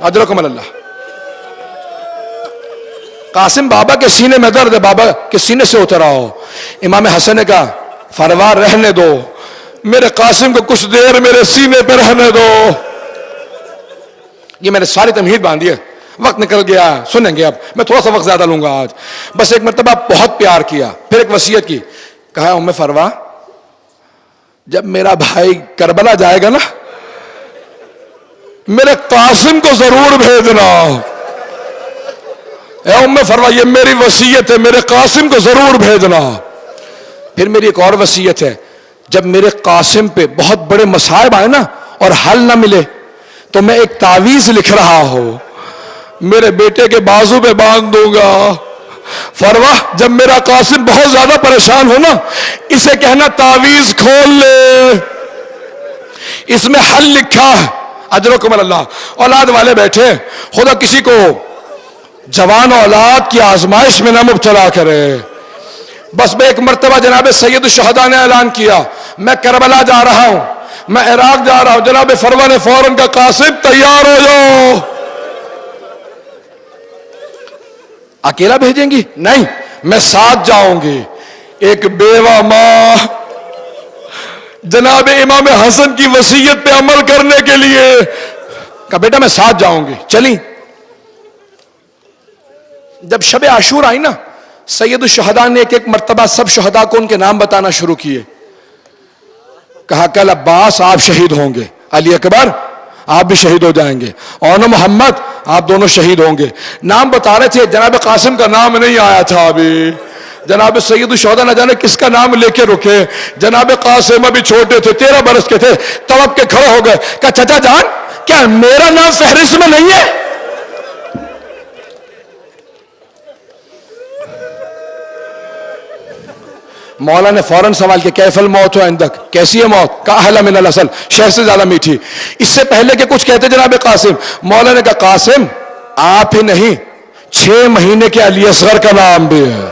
[SPEAKER 1] اجرکم اللہ. قاسم بابا کے سینے میں درد ہے, بابا کے سینے سے اتر آؤ. امام حسن نے کہا فروا رہنے دو, میرے قاسم کو کچھ دیر میرے سینے پہ رہنے دو. یہ میں نے ساری تمہید باندھی ہے, وقت نکل گیا, سنیں گے اب, میں تھوڑا سا وقت زیادہ لوں گا آج. بس ایک مرتبہ بہت پیار کیا, پھر ایک وصیت کی, کہا ام فروا جب میرا بھائی کربلا جائے گا نا, میرے قاسم کو ضرور بھیجنا. اے ام فروا یہ میری وصیت ہے, میرے قاسم کو ضرور بھیجنا. پھر میری ایک اور وصیت ہے, جب میرے قاسم پہ بہت بڑے مصائب آئے نا اور حل نہ ملے تو میں ایک تعویذ لکھ رہا ہوں, میرے بیٹے کے بازو پہ باندھ دوں گا. فروا جب میرا قاسم بہت زیادہ پریشان ہو نا, اسے کہنا تعویذ کھول لے, اس میں حل لکھا ہے. اجرکم اللہ. اولاد والے بیٹھے, خدا کسی کو جوان اولاد کی آزمائش میں نہ مبتلا کرے. بس میں ایک مرتبہ جناب سید الشہداء نے اعلان کیا میں کربلا جا رہا ہوں, میں عراق جا رہا ہوں. جناب فروا نے فوراً کہا قاسم تیار ہو جاؤ. اکیلا بھیجیں گی؟ نہیں, میں ساتھ جاؤں گی. ایک بیوہ ماں جناب امام حسن کی وصیت پہ عمل کرنے کے لیے کہا بیٹا میں ساتھ جاؤں گی. چلی. جب شب عاشور آئی نا, سید الشہداء نے ایک ایک مرتبہ سب شہداء کو ان کے نام بتانا شروع کیے. کہا کل عباس آپ شہید ہوں گے, علی اکبر آپ بھی شہید ہو جائیں گے, اور محمد آپ دونوں شہید ہوں گے. نام بتا رہے تھے, جناب قاسم کا نام نہیں آیا تھا ابھی. جناب سید الشہداء نہ جانے کس کا نام لے کے رکے. جناب قاسم ابھی چھوٹے تھے, 13 برس کے تھے, تڑپ کے کھڑے ہو گئے. کہا چچا جان کیا میرا نام فہرست میں نہیں ہے؟ مولا نے فوراً سوال کیا کیف الموت عندک, کیسی ہے موت؟ کہا احلی من العسل, شہد سے زیادہ میٹھی. اس سے پہلے کہ کچھ کہتے جناب قاسم, مولا نے کہا قاسم آپ ہی نہیں 6 مہینے کے علی اصغر کا نام بھی ہے.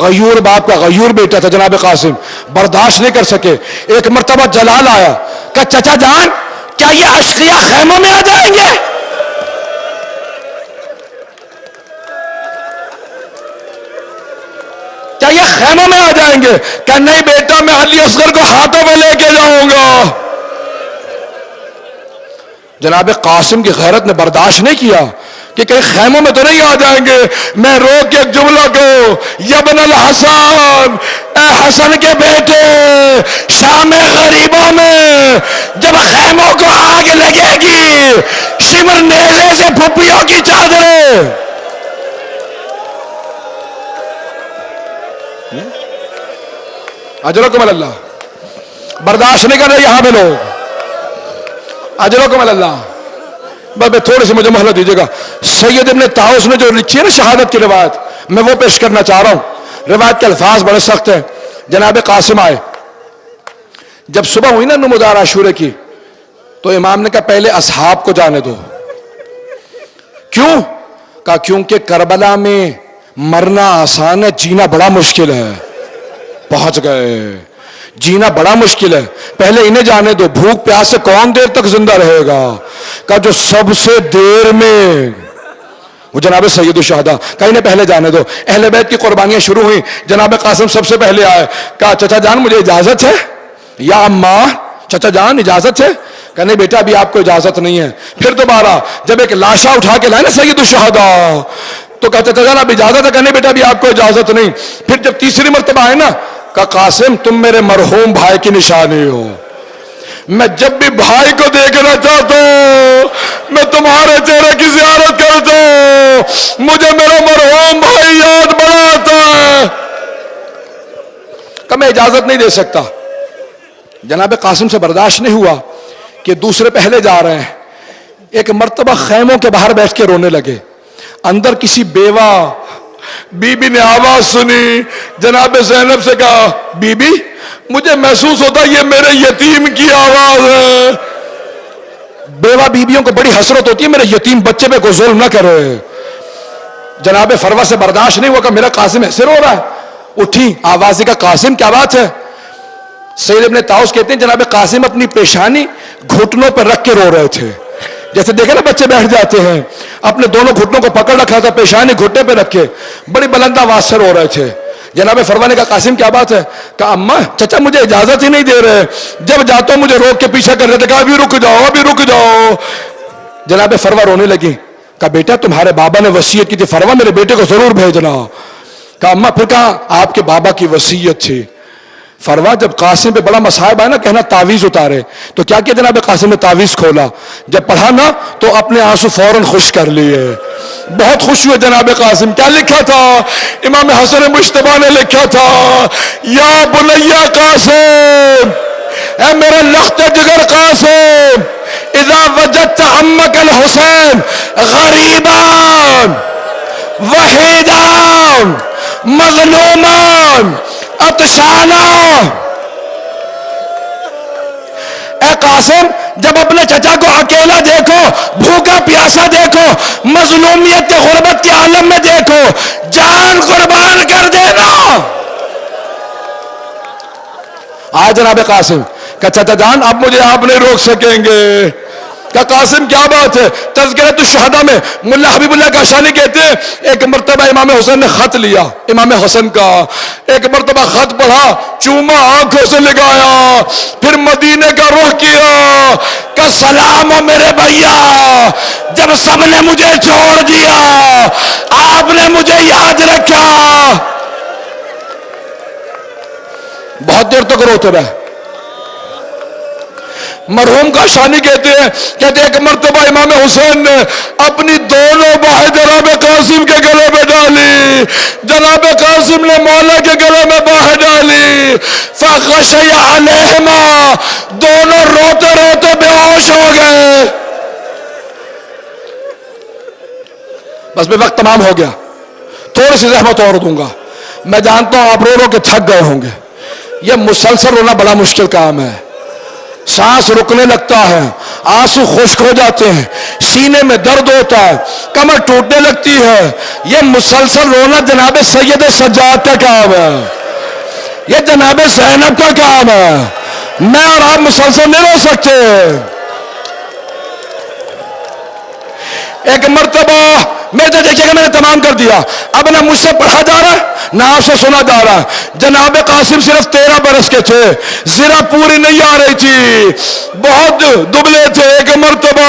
[SPEAKER 1] غیور باپ کا غیور بیٹا تھا جناب قاسم, برداشت نہیں کر سکے. ایک مرتبہ جلال آیا, کہا چچا جان کیا یہ اشقیاء خیموں میں آ جائیں گے؟ کیا یہ خیموں میں آ جائیں گے؟ کہ نہیں بیٹا میں علی اصغر کو ہاتھوں میں لے کے جاؤں گا. جناب قاسم کی غیرت نے برداشت نہیں کیا کہ کہیں خیموں میں تو نہیں آ جائیں گے. میں رو کے ایک جملہ کو, یبن الحسن, اے حسن کے بیٹے, شام غریبوں میں جب خیموں کو آگ لگے گی, شمر نیزے سے پھپھیوں کی چادریں. اجرکم اللہ. برداشت نہیں کر رہے یہاں پہ لوگ. اجرکم اللہ. بس تھوڑی سی مجھے مہلت دیجیے گا. سید ابن طاؤس نے جو لکھی ہے نا شہادت کی روایت, میں وہ پیش کرنا چاہ رہا ہوں. روایت کے الفاظ بڑے سخت ہیں. جناب قاسم آئے, جب صبح ہوئی نا نمودار عاشورے کی, تو امام نے کہا پہلے اصحاب کو جانے دو. کیوں؟ کہا کیونکہ کربلا میں مرنا آسان ہے, جینا بڑا مشکل ہے. پہنچ گئے, جینا بڑا مشکل ہے, پہلے انہیں جانے دو. بھوک پیاس سے کون دیر تک زندہ رہے گا؟ کہا جو سب سے دیر میں, وہ جناب سید الشہداء. کہا انہیں پہلے جانے دو. اہل بیت کی قربانیاں شروع ہوئیں. جناب قاسم سب سے پہلے آئے. کہا چچا جان مجھے اجازت ہے؟ یا اماں, چچا جان اجازت ہے؟ کہا نہیں بیٹا ابھی آپ کو اجازت نہیں ہے. پھر دوبارہ جب ایک لاشا اٹھا کے لائے نا سید الشہداء, تو کہا چچا جان اب اجازت ہے؟ کہا نہیں بیٹا ابھی آپ کو اجازت نہیں. پھر جب تیسری مرتبہ آئے نا, کہا قاسم تم میرے مرحوم بھائی کی نشانی ہو, میں جب بھی بھائی کو دیکھنا چاہتا ہوں میں تمہارے چہرے کی زیارت کرتا ہوں, مجھے میرا مرحوم بھائی یاد بڑا آتا ہے. کہ میں اجازت نہیں دے سکتا. جناب قاسم سے برداشت نہیں ہوا کہ دوسرے پہلے جا رہے ہیں. ایک مرتبہ خیموں کے باہر بیٹھ کے رونے لگے. اندر کسی بیوہ بی بی نے آواز سنی. جناب زینب سے کہا بی بی مجھے محسوس ہوتا یہ میرے یتیم کی آواز ہے. بیوہ بیویوں کو بڑی حسرت ہوتی ہے میرے یتیم بچے پہ کوئی ظلم نہ کرے. جناب فروا سے برداشت نہیں ہوا کہ میرا قاسم ایسے رو رہا ہے. اٹھی آواز کا قاسم کیا بات ہے؟ سید ابن طاؤس کہتے ہیں جناب قاسم اپنی پیشانی گھٹنوں پر رکھ کے رو رہے تھے. جیسے دیکھیں نا بچے بیٹھ جاتے ہیں, اپنے دونوں گھٹنوں کو پکڑ رکھا تھا, پیشانی گھٹنے پہ رکھ کے بڑی بلند آواز سے رو رہے تھے. جناب فروا نے کہا قاسم کیا بات ہے؟ کہا اماں چچا مجھے اجازت ہی نہیں دے رہے, جب جاتا ہوں مجھے روک کے پیچھا کر رہے تھے. کہا ابھی رک جاؤ ابھی رک جاؤ. جناب فروا رونے لگی. کہا بیٹا تمہارے بابا نے وصیت کی تھی, فروا میرے بیٹے کو ضرور بھیجنا. کہا اماں پھر کہا آپ کے بابا کی وصیت تھی. فروا جب قاسم پہ بڑا مصائب آیا نا کہنا تعویذ اتارے, تو کیا کیا جناب قاسم نے تعویذ کھولا, جب پڑھا نا تو اپنے آنسو فوراً خوش کر لیے. بہت خوش ہوئے جناب قاسم. کیا لکھا تھا امام حسن مجتبی نے؟ لکھا تھا یا بنیا قاسم, اے میرا لخت جگر قاسم, اذا وجدت عمک الحسین غریبان وحیدان مظلومان عطشانا. اے قاسم جب اپنے چچا کو اکیلا دیکھو, بھوکا پیاسا دیکھو, مظلومیت کے غربت کے عالم میں دیکھو, جان قربان کر دینا. آج جناب قاسم کہ چچا جان اب مجھے آپ نہیں روک سکیں گے. کہ قاسم کیا بات ہے؟ تذکرۃ الشہداء میں ملا حبیب اللہ کاشانی کہتے ہیں ایک مرتبہ امام حسین نے خط لیا, امام حسن کا ایک مرتبہ خط پڑھا, چوما آنکھوں سے لگایا, پھر مدینے کا رخ کیا. کہ سلام ہو میرے بھیا, جب سب نے مجھے چھوڑ دیا آپ نے مجھے یاد رکھا. بہت دیر تک روتے رہے. مرحوم کاشانی کہتے ہیں ایک مرتبہ امام حسین نے اپنی دونوں باہیں جناب قاسم کے گلے میں ڈالی, جناب قاسم نے مولا کے گلے میں باہیں ڈالی. فغشی علیہما, دونوں روتے روتے بے ہوش ہو گئے. بس بے وقت تمام ہو گیا, تھوڑی سی زحمت اور دوں گا. میں جانتا ہوں آپ رو رو کے تھک گئے ہوں گے. یہ مسلسل رونا بڑا مشکل کام ہے, سانس رکنے لگتا ہے, آنسو خشک ہو جاتے ہیں, سینے میں درد ہوتا ہے, کمر ٹوٹنے لگتی ہے. یہ مسلسل رونا جناب سید سجاد کا کام ہے, یہ جناب زینب کا کام ہے. میں اور آپ مسلسل نہیں رو سکتے. ایک مرتبہ میں تو دیکھیے کہ میں نے تمام کر دیا, اب نہ مجھ سے پڑھا جا رہا ہے نہ آپ سے سنا جا رہا ہے. جناب قاسم صرف 13 برس کے تھے, زرہ پوری نہیں آ رہی تھی, بہت دبلے تھے. ایک مرتبہ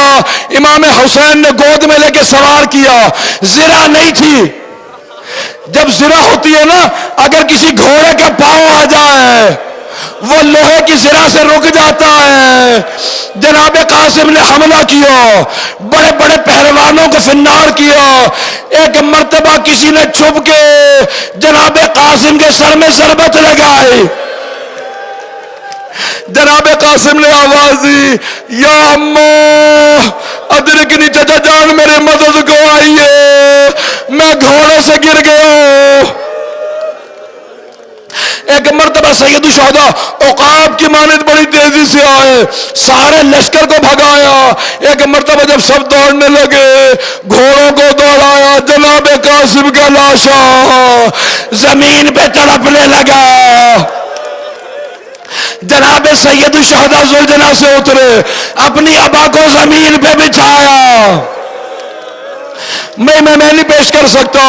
[SPEAKER 1] امام حسین نے گود میں لے کے سوار کیا, زرہ نہیں تھی. جب زرہ ہوتی ہے نا, اگر کسی گھوڑے کا پاؤں آ جائے وہ لوہے کی زرہ سے رک جاتا ہے. جناب قاسم نے حملہ کیا, بڑے بڑے پہلوانوں کو فنار کیا. ایک مرتبہ کسی نے چھپ کے جناب قاسم کے سر میں ضربت لگائی. جناب قاسم نے آواز دی, یا اماں ادرکنی, چچا جان میرے مدد کو آئیے, میں گھوڑے سے گر گیا. ایک مرتبہ سید الشہداء عقاب کی مانند بڑی تیزی سے آئے, سارے لشکر کو بھگایا. ایک مرتبہ جب سب دوڑنے لگے, گھوڑوں کو دوڑایا, جناب قاسم کا لاشا زمین پہ تڑپنے لگا. جناب سید الشہداء ذوالجناح سے اترے, اپنی ابا کو زمین پہ بچھایا. میں نہیں پیش کر سکتا,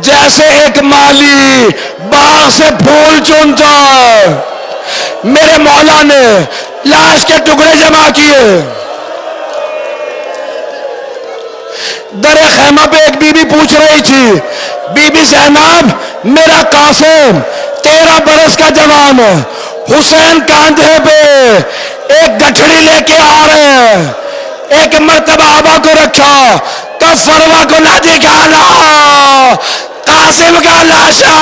[SPEAKER 1] جیسے ایک مالی باغ سے پھول چنتا ہے, میرے مولا نے لاش کے ٹکڑے جمع کیے. در خیمہ پہ ایک بی بی پوچھ رہی تھی, بی بی زینب میرا قاسم 13 برس کا جوان ہے, حسین کاندھے پہ ایک گٹھڑی لے کے آ رہے ہیں. ایک مرتبہ آبا کو رکھا, تو فروا کو نہ دکھانا, قاسم کا لاشا.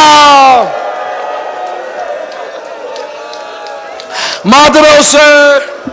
[SPEAKER 1] مادر حسین